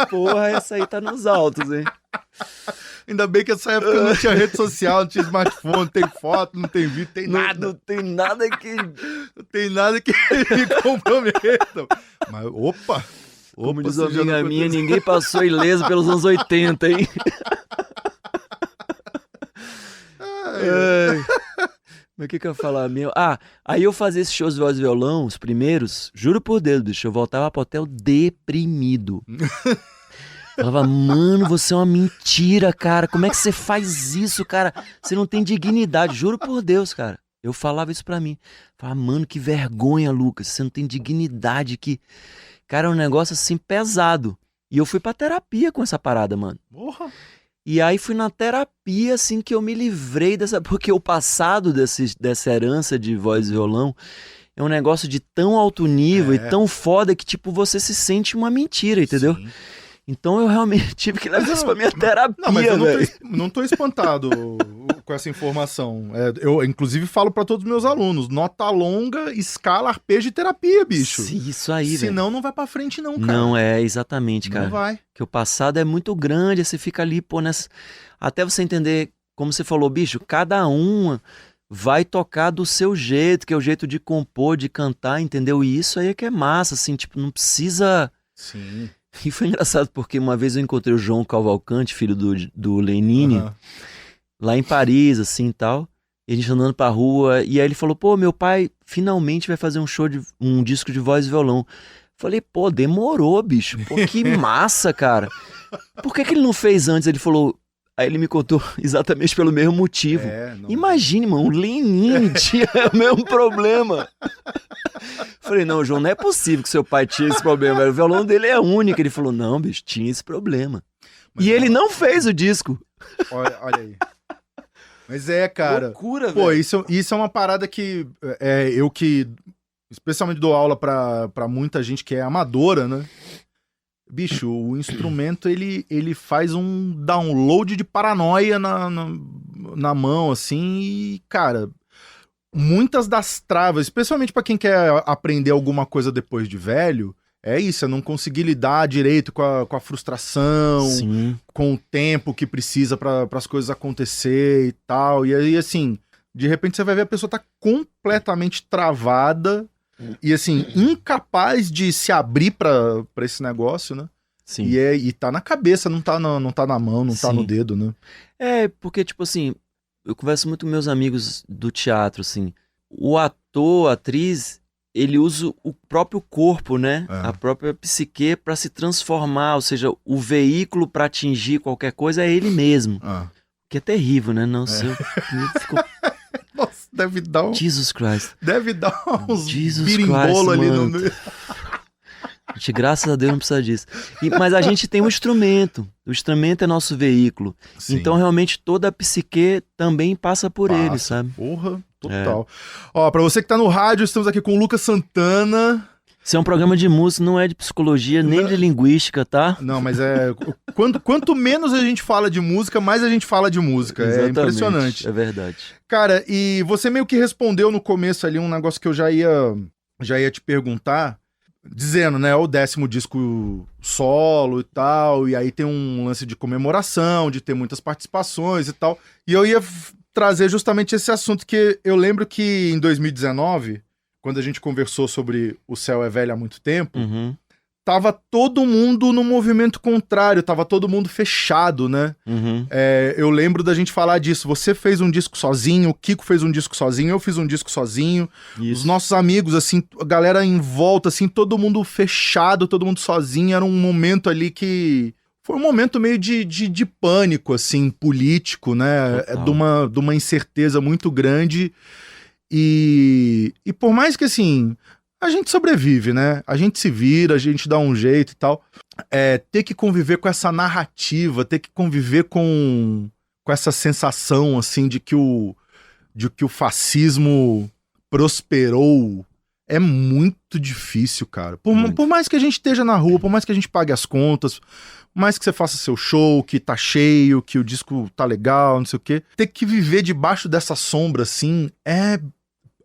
Porra, essa aí tá nos altos, hein? Ainda bem que essa época não tinha rede social, não tinha smartphone, não tem foto, não tem vídeo, tem nada. Não tem nada que... Não tem nada que me comprometa. Mas, opa! Como diz uma amiga minha, ninguém passou ileso pelos anos 80, hein? Mas o que eu ia falar? Aí eu fazia esses shows de voz e violão, os primeiros, juro por Deus, bicho, eu voltava pro hotel deprimido. Falava, mano, você é uma mentira, cara. Como é que você faz isso, cara? Você não tem dignidade, juro por Deus, cara. Eu falava isso pra mim. Falava, mano, que vergonha, Lucas. Você não tem dignidade, que... Cara, é um negócio assim pesado. E eu fui pra terapia com essa parada, mano. Porra! E aí fui na terapia, assim, que eu me livrei dessa... Porque o passado dessa herança de voz e violão é um negócio de tão alto nível e tão foda que, tipo, você se sente uma mentira, entendeu? Sim. Então eu realmente tive que levar isso pra minha terapia, não, mas eu velho. não tô espantado com essa informação. Eu, inclusive, falo pra todos os meus alunos, nota longa, escala, arpejo e terapia, bicho. Isso aí, velho. Senão não vai pra frente não, cara. Não, exatamente, cara. Não vai. Porque o passado é muito grande, você fica ali, pô, nessa... Até você entender, como você falou, bicho, cada um vai tocar do seu jeito, que é o jeito de compor, de cantar, entendeu? E isso aí é que é massa, assim, tipo, não precisa... Sim. E foi engraçado porque uma vez eu encontrei o João Cavalcante, filho do Lenine, lá em Paris, assim, e tal. E a gente andando pra rua, e aí ele falou, pô, meu pai finalmente vai fazer um disco de voz e violão. Falei, pô, demorou, bicho. Pô, que massa, cara. Por que ele não fez antes? Ele falou... Aí ele me contou exatamente pelo mesmo motivo. Imagine, mano, o Lenine tinha o mesmo problema. Falei, não, João, não é possível que seu pai tinha esse problema. O violão dele é único. Ele falou, não, bicho, tinha esse problema. Mas ele não fez o disco. Olha aí. Mas cara... Loucura, pô, velho. Isso é uma parada que eu que especialmente dou aula pra muita gente que é amadora, né? Bicho, o instrumento, ele faz um download de paranoia na mão, assim, e, cara, muitas das travas, especialmente pra quem quer aprender alguma coisa depois de velho, é isso, é não conseguir lidar direito com a frustração, Sim. Com o tempo que precisa para as coisas acontecer e tal, e aí, assim, de repente você vai ver a pessoa tá completamente travada, e assim, incapaz de se abrir pra esse negócio, né? Sim. E tá na cabeça, não tá na mão, não tá no dedo, né? Porque, tipo assim, eu converso muito com meus amigos do teatro, assim, o ator, a atriz, ele usa o próprio corpo, né? A própria psique pra se transformar, ou seja, o veículo pra atingir qualquer coisa é ele mesmo. Que é terrível, né? Não sei. Ficou... Nossa, deve dar Jesus Christ. Deve dar uns Jesus birimbolo Christ, ali mano. no... A gente, graças a Deus, não precisa disso. Mas a gente tem um instrumento. O instrumento é nosso veículo. Sim. Então, realmente, toda a psique também passa por ele, sabe? Porra, total. Ó, pra você que tá no rádio, estamos aqui com o Lucas Santana. Isso é um programa de música, não é de psicologia, nem de linguística, tá? Não, mas Quanto menos a gente fala de música, mais a gente fala de música. Exatamente, é impressionante. É verdade. Cara, e você meio que respondeu no começo ali um negócio que eu já ia te perguntar, dizendo, né, o 10º disco solo e tal, e aí tem um lance de comemoração, de ter muitas participações e tal. E eu ia trazer justamente esse assunto, que eu lembro que em 2019, quando a gente conversou sobre O Céu é Velho há muito tempo, tava todo mundo no movimento contrário, tava todo mundo fechado, né? Eu lembro da gente falar disso. Você fez um disco sozinho, o Kiko fez um disco sozinho, eu fiz um disco sozinho. Isso. Os nossos amigos, assim, a galera em volta, assim, todo mundo fechado, todo mundo sozinho. Era um momento ali que... Foi um momento meio de pânico, assim, político, né? De uma incerteza muito grande. E por mais que, assim... A gente sobrevive, né? A gente se vira, a gente dá um jeito e tal. Ter que conviver com essa narrativa, ter que conviver com essa sensação, assim, de que o fascismo prosperou, é muito difícil, cara. Por mais que a gente esteja na rua, por mais que a gente pague as contas, por mais que você faça seu show, que tá cheio, que o disco tá legal, não sei o quê, ter que viver debaixo dessa sombra, assim,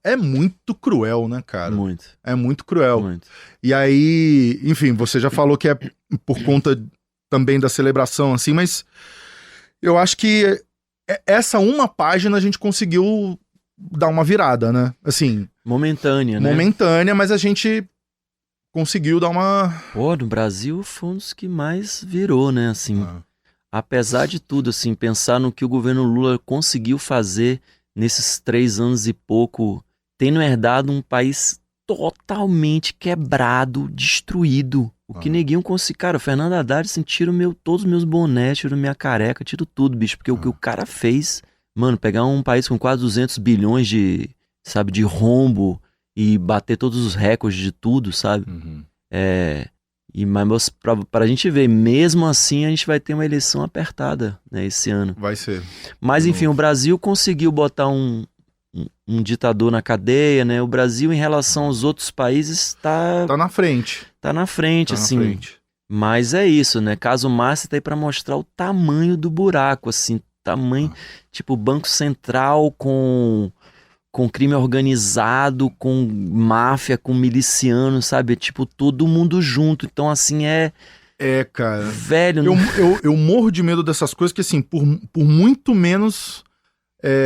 é muito cruel, né, cara? Muito. É muito cruel. Muito. E aí, enfim, você já falou que é por conta também da celebração, assim, mas eu acho que essa uma página a gente conseguiu dar uma virada, né? Assim... Momentânea, né? Momentânea, mas a gente conseguiu dar uma... Pô, no Brasil foi um dos que mais virou, né, assim. Apesar de tudo, assim, pensar no que o governo Lula conseguiu fazer nesses 3 anos e pouco, tendo herdado um país totalmente quebrado, destruído. O que neguinho conseguiu... Cara, o Fernando Haddad, assim, tira todos os meus bonés, tira minha careca, tira tudo, bicho. Porque o que o cara fez... Mano, pegar um país com quase 200 bilhões de rombo e bater todos os recordes de tudo, sabe? Mas pra gente ver, mesmo assim, a gente vai ter uma eleição apertada, né, esse ano. Vai ser. Mas, enfim, o Brasil conseguiu botar um ditador na cadeia, né? O Brasil, em relação aos outros países, tá na frente. Tá na frente, assim. Na frente. Mas é isso, né? Caso Márcio tá aí pra mostrar o tamanho do buraco, assim. Tamanho, tipo, Banco Central com crime organizado, com máfia, com miliciano, sabe? Tipo, todo mundo junto. Então, assim, cara. Velho... Eu morro de medo dessas coisas, que, assim, por muito menos...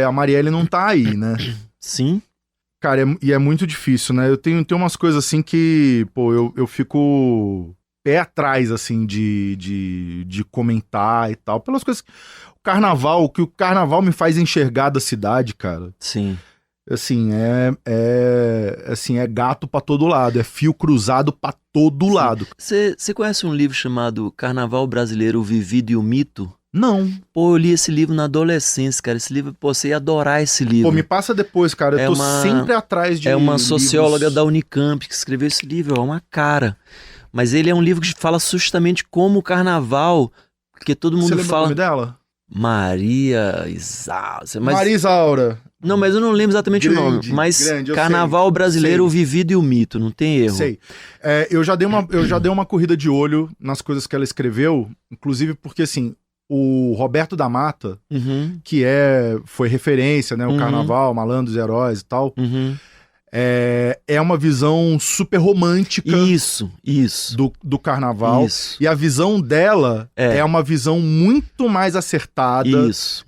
a Marielle não tá aí, né? Sim. Cara, e é muito difícil, né? Eu tenho umas coisas assim que, pô, eu fico pé atrás, assim, de comentar e tal. Pelas coisas... O que o carnaval me faz enxergar da cidade, cara. Sim. Assim, é gato pra todo lado, é fio cruzado pra todo lado. Você conhece um livro chamado Carnaval Brasileiro, o Vivido e o Mito? Não. Pô, eu li esse livro na adolescência, cara. Esse livro, pô, você ia adorar esse livro. Pô, me passa depois, cara. Eu tô sempre atrás de uma socióloga livros... da Unicamp que escreveu esse livro, é uma cara. Mas ele é um livro que fala justamente como o carnaval, porque todo mundo fala... Você lembra o nome dela? Maria Isaura. Maria Isaura. Não, mas eu não lembro exatamente o nome. Mas Carnaval Brasileiro, o Vivido e o Mito, não tem erro. Sei. Eu já dei uma corrida de olho nas coisas que ela escreveu, inclusive porque, assim, o Roberto da Mata, que foi referência, né? O Carnaval, Malandros e Heróis e tal, é uma visão super romântica isso. Do carnaval. Isso. E a visão dela é uma visão muito mais acertada. Isso.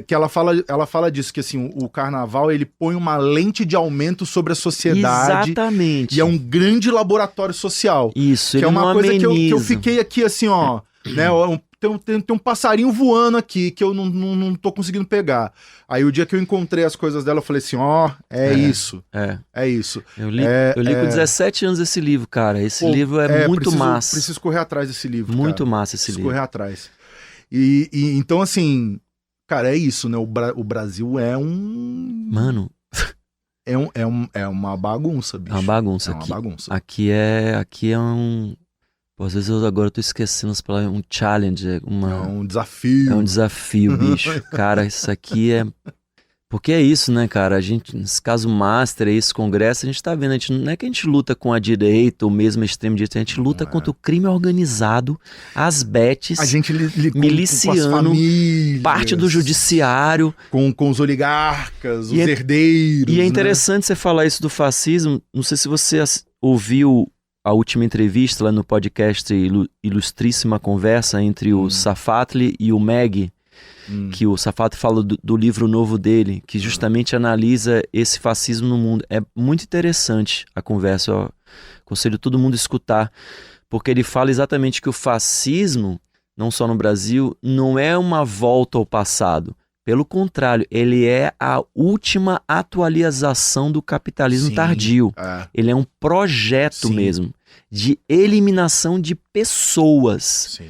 Que ela fala disso, que assim, o carnaval ele põe uma lente de aumento sobre a sociedade. Exatamente. E é um grande laboratório social. Isso, que é uma coisa que eu fiquei aqui assim, ó, né? Tem um passarinho voando aqui que eu não tô conseguindo pegar. Aí o dia que eu encontrei as coisas dela, eu falei assim, isso. É isso. Eu li com 17 anos esse livro, cara. Esse livro é muito massa. Preciso correr atrás desse livro, muito cara. Massa esse livro. Correr atrás. E então, assim, cara, é isso, né? O Brasil é um... Mano... É uma bagunça, bicho. É uma bagunça. Aqui é um... Pô, às vezes agora eu tô esquecendo as palavras. Um challenge, É um desafio. É um desafio, bicho. Cara, isso aqui é... Porque é isso, né, cara? A gente, nesse caso Master, esse congresso, a gente tá vendo, não é que a gente luta com a direita ou mesmo a extrema-direita, a gente luta contra o crime organizado, as betes, A gente miliciano, com as famílias, parte do judiciário. Com os oligarcas, os herdeiros. E é interessante você falar isso do fascismo. Não sei se você ouviu a última entrevista lá no podcast Ilustríssima Conversa entre o Safatli e o Meg, que o Safatli fala do livro novo dele, que justamente analisa esse fascismo no mundo. É muito interessante a conversa, eu aconselho todo mundo a escutar, porque ele fala exatamente que o fascismo, não só no Brasil, não é uma volta ao passado. Pelo contrário, ele é a última atualização do capitalismo tardio. Ele é um projeto mesmo de eliminação de pessoas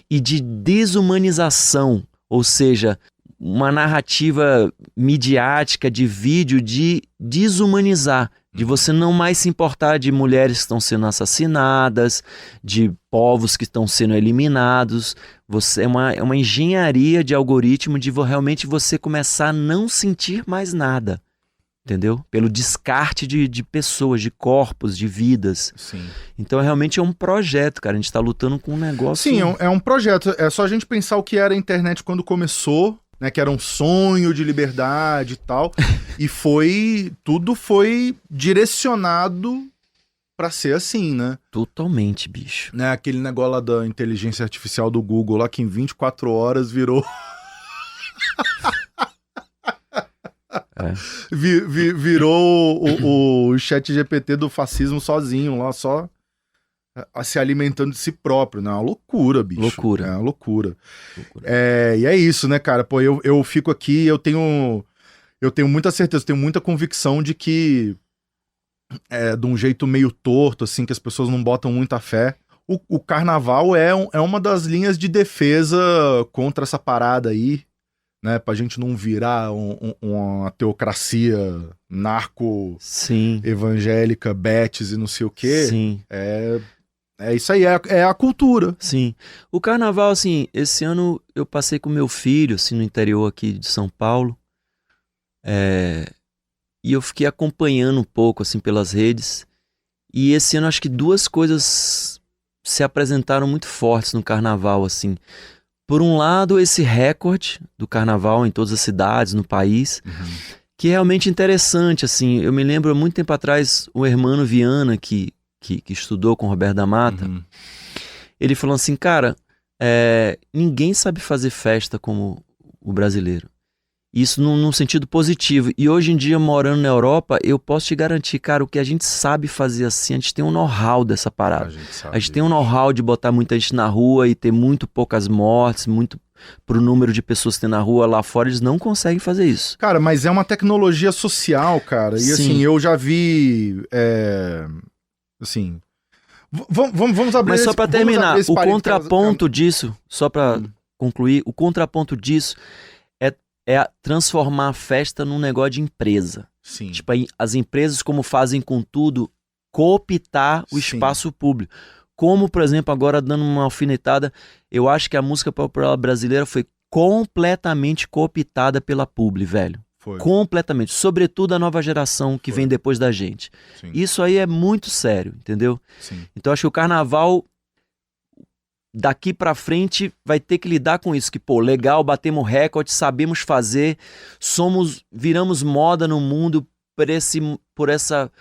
e de desumanização, ou seja, uma narrativa midiática de vídeo de desumanizar, de você não mais se importar de mulheres que estão sendo assassinadas, de povos que estão sendo eliminados. É uma engenharia de algoritmo de realmente você começar a não sentir mais nada, entendeu? Pelo descarte de pessoas, de corpos, de vidas. Sim. Então realmente é um projeto, cara. A gente está lutando com um negócio... Sim, é um projeto. É só a gente pensar o que era a internet quando começou, né, que era um sonho de liberdade e tal, e tudo foi direcionado pra ser assim, né? Totalmente, bicho. Né, aquele negócio lá da inteligência artificial do Google lá, que em 24 horas virou... virou o chat GPT do fascismo sozinho lá, só se alimentando de si próprio, né? É uma loucura, bicho. Loucura. É uma loucura. E é isso, né, cara? Pô, eu fico aqui, eu tenho muita certeza, tenho muita convicção de que de um jeito meio torto, assim, que as pessoas não botam muita fé. O carnaval é uma das linhas de defesa contra essa parada aí, né? Pra gente não virar uma teocracia narco-evangélica, betes e não sei o quê. Sim. É isso aí, é a cultura. Sim. O carnaval, assim, esse ano eu passei com meu filho, assim, no interior aqui de São Paulo. E eu fiquei acompanhando um pouco, assim, pelas redes. E esse ano acho que duas coisas se apresentaram muito fortes no carnaval, assim. Por um lado, esse recorde do carnaval em todas as cidades, no país, que é realmente interessante, assim. Eu me lembro, há muito tempo atrás, o Hermano Viana, que estudou com o Roberto da Mata, ele falou assim, cara, ninguém sabe fazer festa como o brasileiro. Isso num sentido positivo. E hoje em dia, morando na Europa, eu posso te garantir, cara, o que a gente sabe fazer assim, a gente tem um know-how dessa parada. A gente tem um know-how de botar muita gente na rua e ter muito poucas mortes, muito pro número de pessoas que tem na rua. Lá fora eles não conseguem fazer isso. Cara, mas é uma tecnologia social, cara. E assim, eu já vi... assim... Vamos abrir... Mas só pra terminar, o contraponto disso, só pra concluir, o contraponto disso é transformar a festa num negócio de empresa. Sim. Tipo, as empresas, como fazem com tudo, cooptar o espaço público. Como, por exemplo, agora dando uma alfinetada, eu acho que a música popular brasileira foi completamente cooptada pela publi, velho. Foi. Completamente. Sobretudo a nova geração que vem depois da gente. Sim. Isso aí é muito sério, entendeu? Sim. Então acho que o carnaval... daqui pra frente vai ter que lidar com isso, que pô, legal, batemos recorde, sabemos fazer, viramos moda no mundo por essa,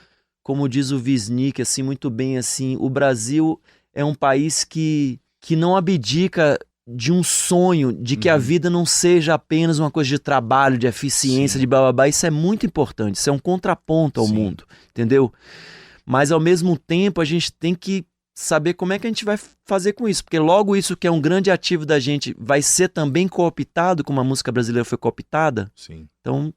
como diz o Wisnik, assim, muito bem, assim, o Brasil é um país que não abdica de um sonho, de que a vida não seja apenas uma coisa de trabalho, de eficiência, de blá blá blá. Isso é muito importante, isso é um contraponto ao mundo, entendeu? Mas ao mesmo tempo a gente tem que saber como é que a gente vai fazer com isso, porque logo isso que é um grande ativo da gente vai ser também cooptado, como a música brasileira foi cooptada. Sim. Então...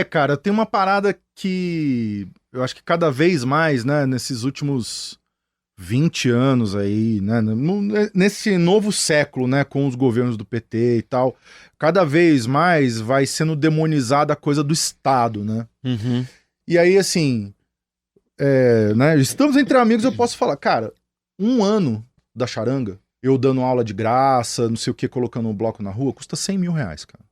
cara, tem uma parada que eu acho que cada vez mais, né, nesses últimos 20 anos aí, né, nesse novo século, né, com os governos do PT e tal, cada vez mais vai sendo demonizada a coisa do Estado, né? E aí, assim... né, estamos entre amigos, eu posso falar, cara, 1 ano da charanga, eu dando aula de graça, não sei o que, colocando um bloco na rua, custa 100 mil reais, cara.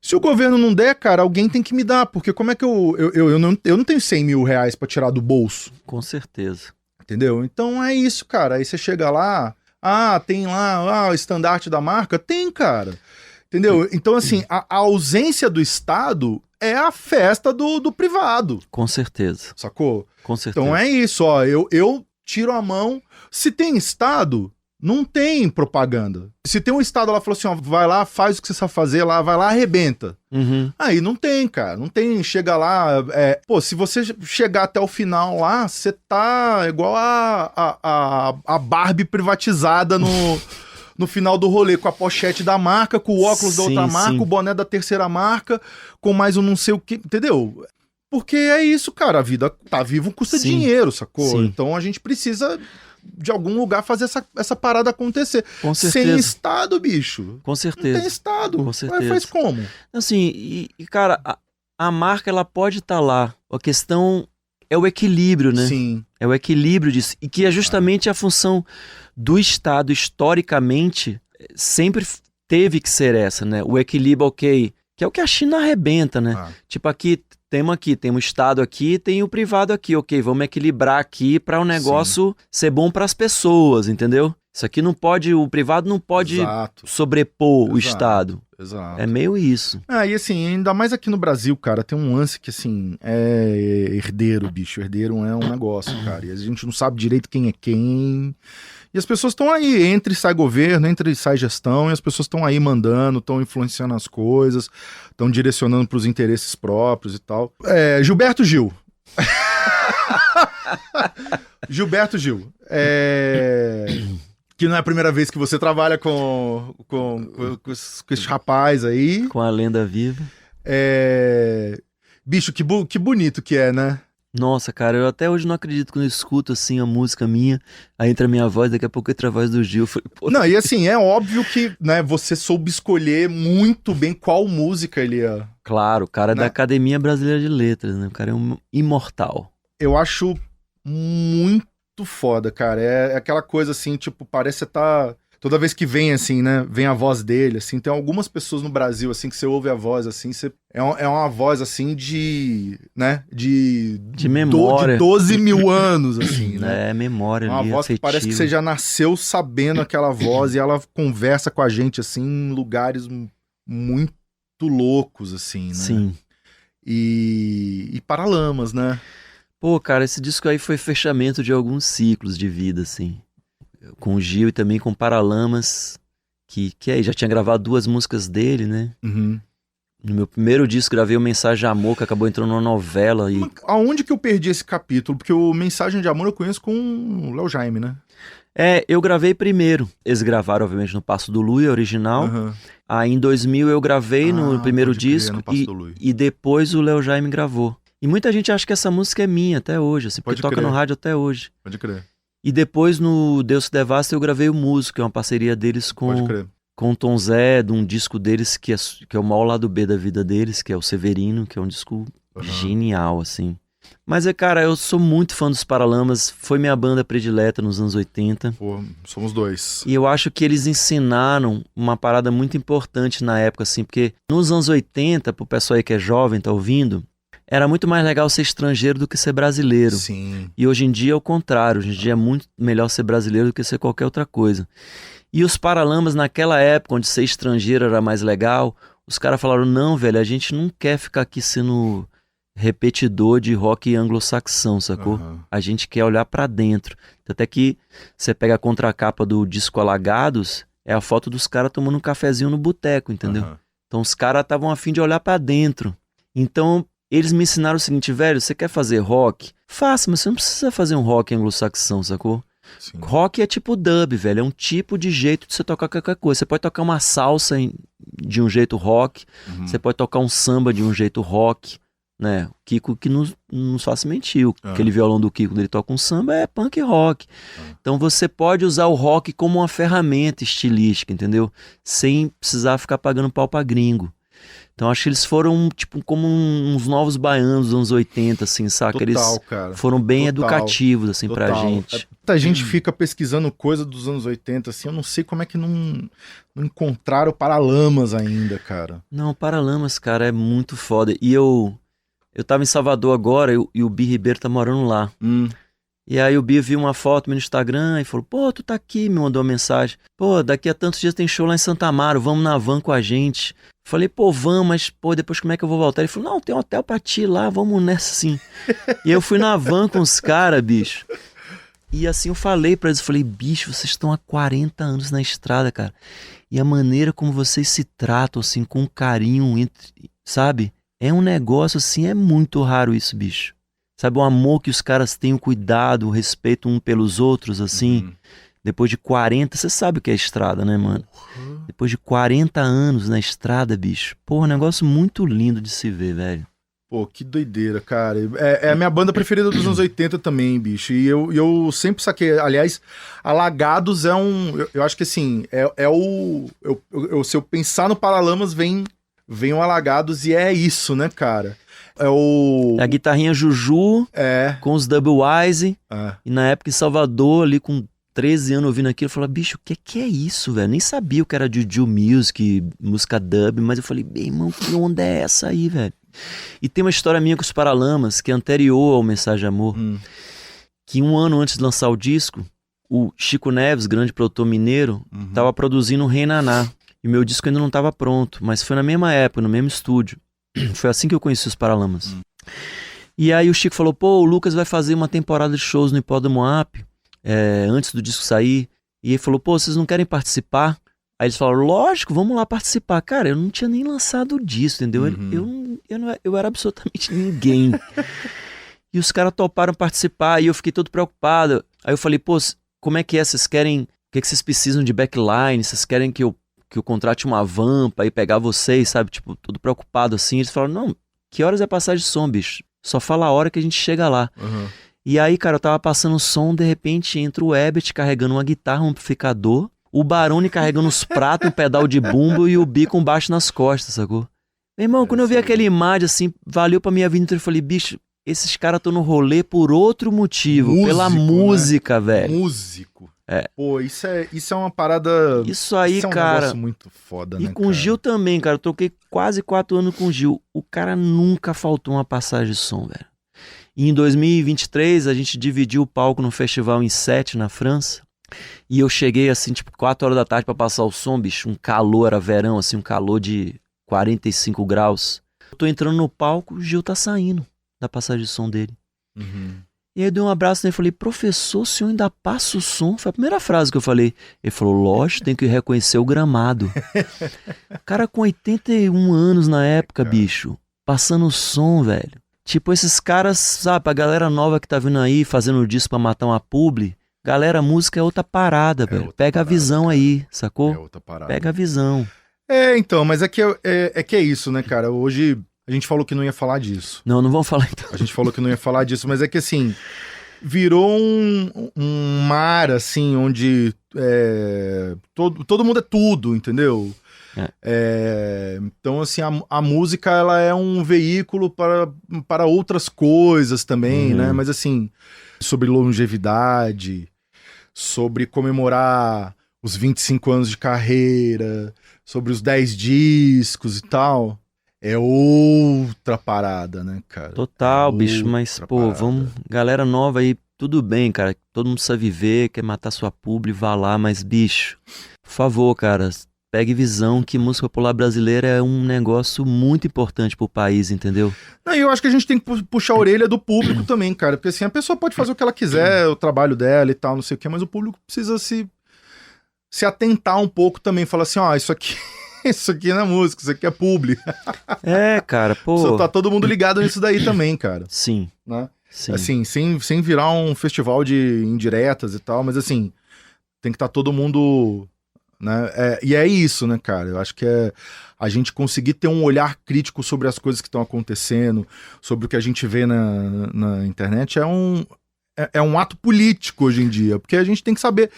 Se o governo não der, cara, alguém tem que me dar, porque como é que eu não tenho 100 mil reais pra tirar do bolso, Com certeza. entendeu? Então é isso, cara. Aí você chega lá, tem lá o estandarte da marca? Tem, cara. Entendeu? Então, assim, a ausência do Estado é a festa do privado, Com certeza. sacou? Com certeza. Então é isso, ó. Eu tiro a mão. Se tem Estado, não tem propaganda. Se tem um Estado lá, falou assim, ó, vai lá, faz o que você sabe fazer lá, vai lá, arrebenta. Uhum. Aí não tem, cara. Não tem, chega lá. Se você chegar até o final lá, você tá igual a Barbie privatizada no final do rolê, com a pochete da marca, com o óculos da outra marca, sim. o boné da terceira marca, com mais um não sei o que, entendeu? Porque é isso, cara. A vida tá vivo custa Sim. dinheiro, sacou? Sim. Então a gente precisa de algum lugar fazer essa parada acontecer. Com Sem certeza. Estado, bicho. Com Não certeza. tem Estado. Com Ué, certeza. faz como? Assim, cara, a marca, ela pode estar lá. A questão é o equilíbrio, né? Sim. É o equilíbrio disso. E que é justamente a função do Estado, historicamente, sempre teve que ser essa, né? O equilíbrio, ok, que é o que a China arrebenta, né? Tipo, aqui, tem o Estado aqui, tem o privado aqui, ok, vamos equilibrar aqui para o negócio ser bom para as pessoas, entendeu? Isso aqui não pode, o privado não pode Exato. sobrepor o Exato. Estado. Exato. É meio isso. E assim, ainda mais aqui no Brasil, cara, tem um lance que, assim, é herdeiro, bicho. Herdeiro é um negócio, cara. E a gente não sabe direito quem é quem. E as pessoas estão aí, entra e sai governo, entra e sai gestão, e as pessoas estão aí mandando, estão influenciando as coisas, estão direcionando para os interesses próprios e tal. Gilberto Gil. Gilberto Gil. Que não é a primeira vez que você trabalha com esse rapaz aí. Com a lenda viva. Bicho, que bonito que é, né? Nossa, cara, eu até hoje não acredito quando eu escuto, assim, a música minha, aí entra a minha voz, daqui a pouco entra a voz do Gil. Eu falei, pô, Não, e assim, é óbvio que, né, você soube escolher muito bem qual música ele ia... Claro, o cara é Né? da Academia Brasileira de Letras, né? O cara é um imortal. Eu acho muito foda, cara. É aquela coisa assim, tipo, parece que você tá... Toda vez que vem, assim, né, vem a voz dele, assim, tem algumas pessoas no Brasil, assim, que você ouve a voz, assim, é uma voz, assim, né, de memória. de 12 mil anos, assim, né? É, memória Uma ali, voz que parece que você já nasceu sabendo aquela voz e ela conversa com a gente, assim, em lugares muito loucos, assim, né? Sim. E Paralamas, né? Pô, cara, esse disco aí foi fechamento de alguns ciclos de vida, assim. Com o Gil e também com Paralamas, que aí já tinha gravado 2 músicas dele, né? Uhum. No meu primeiro disco gravei o Mensagem de Amor, que acabou entrando numa novela. E... Aonde que eu perdi esse capítulo? Porque o Mensagem de Amor eu conheço com o Léo Jaime, né? Eu gravei primeiro. Eles gravaram, obviamente, no Passo do Luia, original. Uhum. Aí em 2000 eu gravei no primeiro pode crer, disco no Passo do Luia. e depois o Léo Jaime gravou. E muita gente acha que essa música é minha até hoje, assim, porque Pode toca crer. no rádio até hoje. Pode crer. E depois no Deus Se Devasta eu gravei o Músico, que é uma parceria deles Pode crer. com o Tom Zé, de um disco deles que é o maior lado B da vida deles, que é o Severino, que é um disco genial, assim. Mas, cara, eu sou muito fã dos Paralamas, foi minha banda predileta nos anos 80. Pô, somos 2. E eu acho que eles ensinaram uma parada muito importante na época, assim, porque nos anos 80, pro pessoal aí que é jovem, tá ouvindo, era muito mais legal ser estrangeiro do que ser brasileiro. Sim. E hoje em dia é o contrário, hoje em dia é muito melhor ser brasileiro do que ser qualquer outra coisa. E os Paralamas, naquela época, onde ser estrangeiro era mais legal, os caras falaram, não, velho, a gente não quer ficar aqui sendo repetidor de rock anglo-saxão, sacou? Uhum. A gente quer olhar pra dentro. Até que você pega a contracapa do disco Alagados, é a foto dos caras tomando um cafezinho no boteco, entendeu? Uhum. Então os caras estavam a fim de olhar pra dentro. Então eles me ensinaram o seguinte, velho, você quer fazer rock? Faça, mas você não precisa fazer um rock anglo-saxão, sacou? Sim. Rock é tipo dub, velho, é um tipo de jeito de você tocar qualquer coisa. Você pode tocar uma salsa de um jeito rock, você pode tocar um samba de um jeito rock, né? O Kiko que nos faça mentir, aquele violão do Kiko dele toca um samba é punk rock. Então você pode usar o rock como uma ferramenta estilística, entendeu? Sem precisar ficar pagando pau pra gringo. Então acho que eles foram, tipo, como uns novos baianos dos anos 80, assim, saca? Total, Eles cara. foram bem Total. educativos, assim, pra Total. gente. Muita gente fica pesquisando coisa dos anos 80, assim, eu não sei como é que não encontraram o Paralamas ainda, cara. Não, Paralamas, cara, é muito foda. E eu tava em Salvador agora e o Bi Ribeiro tá morando lá. E aí o Bi viu uma foto no Instagram e falou, pô, tu tá aqui, me mandou uma mensagem. Pô, daqui a tantos dias tem show lá em Santa Amaro, vamos na van com a gente. Falei, pô, vamos, mas pô, depois como é que eu vou voltar? Ele falou, não, tem um hotel pra ti lá, vamos nessa sim. E eu fui na van com os caras, bicho. E assim eu falei pra eles, eu falei, bicho, vocês estão há 40 anos na estrada, cara. E a maneira como vocês se tratam, assim, com carinho, sabe? É um negócio, assim, é muito raro isso, bicho. Sabe, o amor que os caras têm, o cuidado, o respeito um pelos outros, assim. Depois de 40, você sabe o que é estrada, né, mano? Depois de 40 anos na estrada, bicho. Pô, um negócio muito lindo de se ver, velho. Pô, que doideira, cara. É a minha banda preferida dos anos 80 também, bicho. E eu sempre saquei. Aliás, Alagados é um... Eu acho que, assim, se eu pensar no Paralamas, vem o Alagados e é isso, né, cara? É a guitarrinha Juju, com os double wise. E na época em Salvador, ali com 13 anos ouvindo aquilo, eu falei, bicho, o que é isso, velho? Nem sabia o que era Juju Music, música dub, mas eu falei, bem, irmão, que onda é essa aí, velho? E tem uma história minha com os Paralamas, que é anterior ao Mensagem de Amor, que um ano antes de lançar o disco, o Chico Neves, grande produtor mineiro, tava produzindo o Rei Naná. E o meu disco ainda não estava pronto, mas foi na mesma época, no mesmo estúdio. Foi assim que eu conheci os Paralamas. E aí o Chico falou, pô, o Lucas vai fazer uma temporada de shows no Hipódromo Up, antes do disco sair. E ele falou, pô, vocês não querem participar? Aí eles falaram, lógico, vamos lá participar. Cara, eu não tinha nem lançado o disco, entendeu? Eu era absolutamente ninguém. E os caras toparam participar e eu fiquei todo preocupado. Aí eu falei, pô, como é que é? Vocês querem... O que vocês precisam de backline? Vocês querem que eu contrate uma van pra ir pegar vocês, sabe? Tipo, todo preocupado assim. Eles falaram, não, que horas é passagem de som, bicho? Só fala a hora que a gente chega lá. E aí, cara, eu tava passando o som, de repente entra o Ebert carregando uma guitarra, um amplificador, o Barone carregando os pratos, um pedal de bumbo e o Bi com baixo nas costas, sacou? Meu irmão, quando eu vi aquela imagem assim, valeu pra minha vida inteira, eu falei, bicho, esses caras estão no rolê por outro motivo, pela música, né? Velho. Músico. Pô, isso é uma parada... Isso aí, isso é um cara... negócio muito foda, né, E com o Gil também, cara. Eu toquei quase 4 anos com o Gil. O cara nunca faltou uma passagem de som, velho. E em 2023, a gente dividiu o palco no festival em Sète, na França. E eu cheguei, assim, tipo, 4 horas da tarde pra passar o som, bicho. Um calor, era verão, assim, um calor de 45 graus. Eu tô entrando no palco, o Gil tá saindo da passagem de som dele. E aí eu dei um abraço nele e falei, professor, o senhor ainda passa o som? Foi a primeira frase que eu falei. Ele falou, lógico, tem que reconhecer o gramado. Cara com 81 anos na época, bicho, passando o som, velho. Tipo, esses caras, sabe, a galera nova que tá vindo aí, fazendo disco pra matar uma publi, galera, música é outra parada, velho. Pega a visão aí, sacou? É outra parada. Pega a visão. Então, mas é que é isso, né, cara? Hoje... A gente falou que não ia falar disso. Não vamos falar então. A gente falou que não ia falar disso, mas é que assim, virou um mar, assim, onde todo mundo é tudo, entendeu? Então, assim, a música, ela é um veículo para outras coisas também, né? Mas assim, sobre longevidade, sobre comemorar os 25 anos de carreira, sobre os 10 discos e tal... É outra parada, né, cara? Total, bicho, mas, pô, vamos... Galera nova aí, tudo bem, cara. Todo mundo precisa viver, quer matar sua publi, vá lá, mas, bicho, por favor, cara, pegue visão que música popular brasileira é um negócio muito importante pro país, entendeu? Não, e eu acho que a gente tem que puxar a orelha do público também, cara. Porque, assim, a pessoa pode fazer o que ela quiser, o trabalho dela e tal, não sei o quê, mas o público precisa se atentar um pouco também. Falar assim, ó, isso aqui não é música, isso aqui é publi. Cara, pô... Só tá todo mundo ligado nisso daí também, cara. Sim. Né? Sim. Assim, sem virar um festival de indiretas e tal, mas assim, tem que estar todo mundo... Né? E é isso, né, cara? Eu acho que a gente conseguir ter um olhar crítico sobre as coisas que estão acontecendo, sobre o que a gente vê na internet, é um ato político hoje em dia, porque a gente tem que saber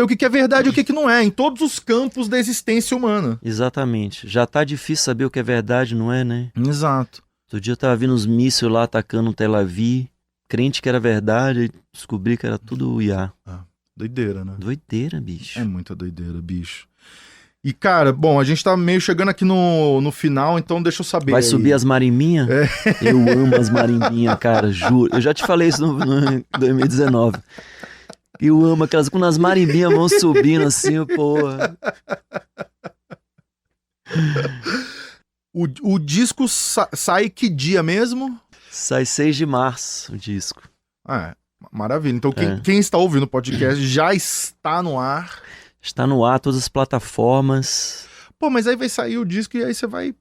o que é verdade e o que não é, em todos os campos da existência humana. Exatamente. Já tá difícil saber o que é verdade, não é, né? Exato. Outro dia eu tava vendo os mísseis lá atacando Tel Aviv, crente que era verdade, e descobri que era tudo IA. Doideira, né? Doideira, bicho. É muita doideira, bicho. E, cara, bom, a gente tá meio chegando aqui no final, então deixa eu saber. Vai aí. subir as marimbinhas? Eu amo as marimbinhas, cara, juro. Eu já te falei isso no 2019. Eu amo aquelas, quando as marimbinhas vão subindo assim, porra. O disco sai que dia mesmo? Sai 6 de março o disco. Maravilha. Então quem está ouvindo o podcast já está no ar. Está no ar, todas as plataformas. Pô, mas aí vai sair o disco e aí você vai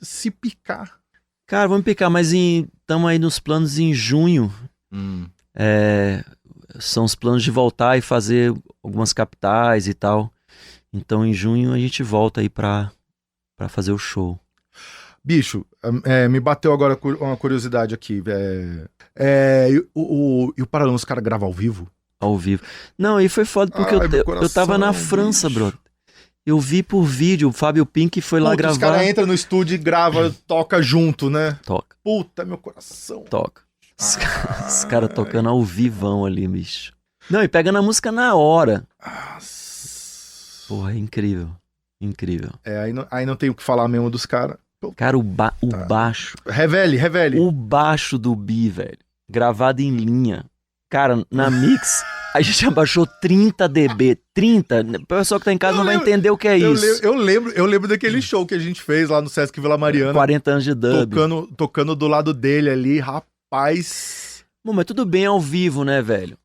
se picar. Cara, vamos picar, mas estamos aí nos planos em junho. São os planos de voltar e fazer algumas capitais e tal. Então em junho a gente volta aí pra fazer o show. Bicho, me bateu agora uma curiosidade aqui. E o Paralamas, os caras gravam ao vivo? Ao vivo. Não, aí foi foda porque eu tava na França, bicho. Bro. Eu vi por vídeo, o Fábio Pink foi lá gravar. Os caras entram no estúdio e grava, toca junto, né? Toca. Puta, meu coração. Toca. Os caras tocando ao vivão ali, bicho. Não, e pegando a música na hora. Porra, é incrível. Incrível. Aí não tem o que falar mesmo dos caras. Cara, o baixo. Revele. O baixo do Bi, velho. Gravado em linha. Cara, na mix, a gente abaixou 30 dB. 30? O pessoal que tá em casa não vai entender o que é isso. Eu lembro daquele show que a gente fez lá no Sesc Vila Mariana. 40 anos de dub. Tocando do lado dele ali, rapaz. Bom, mas tudo bem ao vivo, né, velho?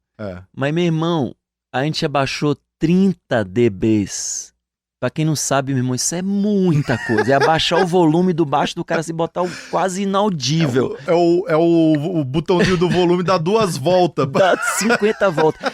Mas, meu irmão, a gente abaixou 30 dBs. Pra quem não sabe, meu irmão, isso é muita coisa. É abaixar o volume do baixo do cara se botar o quase inaudível. É o botãozinho do volume, dá 2 voltas. Dá 50 voltas.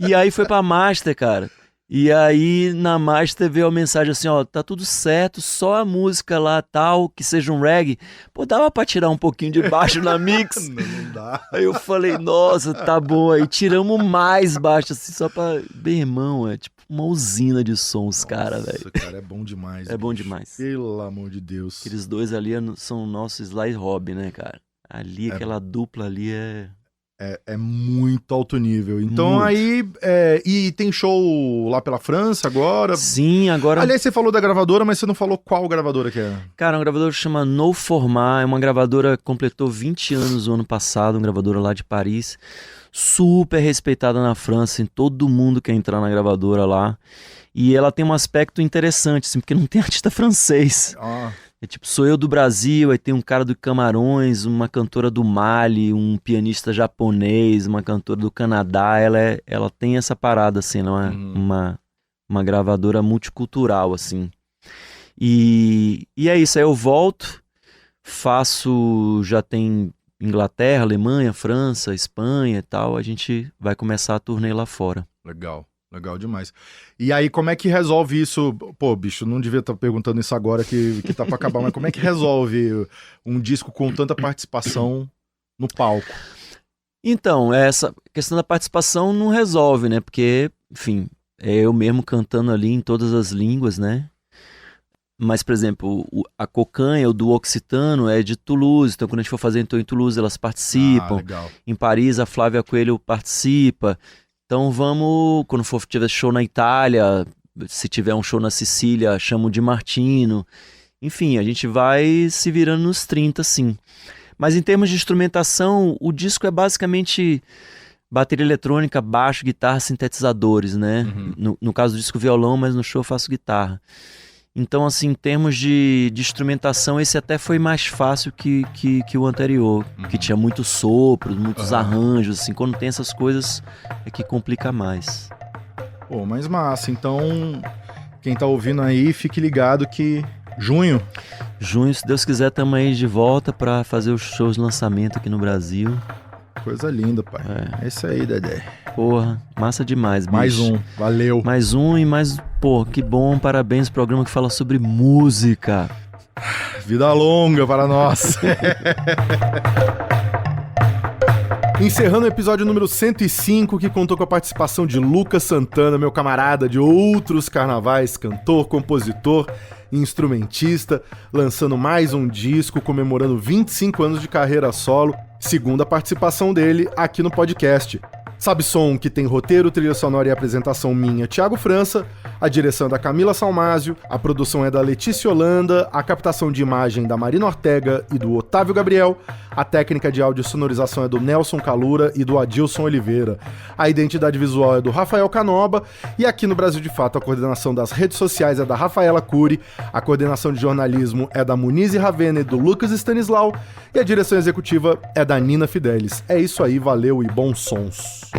E aí foi pra master, cara. E aí na master veio a mensagem assim, ó, tá tudo certo, só a música lá tal, que seja um reggae. Pô, dava pra tirar um pouquinho de baixo na mix? Não dá. Aí eu falei, nossa, tá bom. Aí tiramos mais baixo, assim, só pra... Meu irmão, é tipo uma usina de sons, cara, velho. Nossa, cara, é bom demais. É bom demais. Pelo amor de Deus. Aqueles dois ali são o nosso Sly Hobby, né, cara? Ali, aquela dupla ali é muito alto nível. Então muito. Aí... e tem show lá pela França agora? Sim, agora... Aliás, você falou da gravadora, mas você não falou qual gravadora que é. Cara, uma gravadora que chama No Format. É uma gravadora que completou 20 anos o ano passado. Uma gravadora lá de Paris. Super respeitada na França. Todo mundo quer entrar na gravadora lá. E ela tem um aspecto interessante, assim, porque não tem artista francês. É tipo, sou eu do Brasil, aí tem um cara do Camarões, uma cantora do Mali, um pianista japonês, uma cantora do Canadá. Ela tem essa parada, assim, não é? Uma gravadora multicultural, assim. E é isso, aí eu volto, já tem Inglaterra, Alemanha, França, Espanha e tal, a gente vai começar a turnê lá fora. Legal demais. E aí, como é que resolve isso? Pô, bicho, não devia estar perguntando isso agora que tá pra acabar, mas como é que resolve um disco com tanta participação no palco? Então, essa questão da participação não resolve, né? Porque, enfim, é eu mesmo cantando ali em todas as línguas, né? Mas, por exemplo, a Cocanha, o do Occitano, é de Toulouse. Então, quando a gente for fazer em Toulouse, elas participam. Legal. Em Paris, a Flávia Coelho participa. Então vamos, quando tiver show na Itália, se tiver um show na Sicília, chamo de Martino. Enfim, a gente vai se virando nos 30, sim. Mas em termos de instrumentação, o disco é basicamente bateria eletrônica, baixo, guitarra, sintetizadores, né? No caso do disco, violão, mas no show eu faço guitarra. Então, assim, em termos de instrumentação, esse até foi mais fácil que o anterior, que tinha muitos sopros, muitos arranjos, assim, quando tem essas coisas é que complica mais. Pô, mas massa, então, quem tá ouvindo aí, fique ligado que junho, se Deus quiser, estamos aí de volta para fazer os shows de lançamento aqui no Brasil. Coisa linda, pai. É isso aí, Dedé. Porra, massa demais, bicho. Mais um, valeu. Mais um e mais... Pô, que bom, parabéns, programa que fala sobre música. Vida longa para nós. Encerrando o episódio número 105, que contou com a participação de Lucas Santana, meu camarada de outros carnavais, cantor, compositor e instrumentista, lançando mais um disco comemorando 25 anos de carreira solo, segunda participação dele aqui no podcast. Sabe Som, que tem roteiro, trilha sonora e apresentação minha, Thiago França, a direção é da Camila Salmásio, a produção é da Letícia Holanda, a captação de imagem da Marina Ortega e do Otávio Gabriel, a técnica de áudio e sonorização é do Nelson Calura e do Adilson Oliveira, a identidade visual é do Rafael Canoba e aqui no Brasil de Fato a coordenação das redes sociais é da Rafaela Cury, a coordenação de jornalismo é da Muniz Ravena e do Lucas Stanislau e a direção executiva é da Nina Fidelis. É isso aí, valeu e bons sons.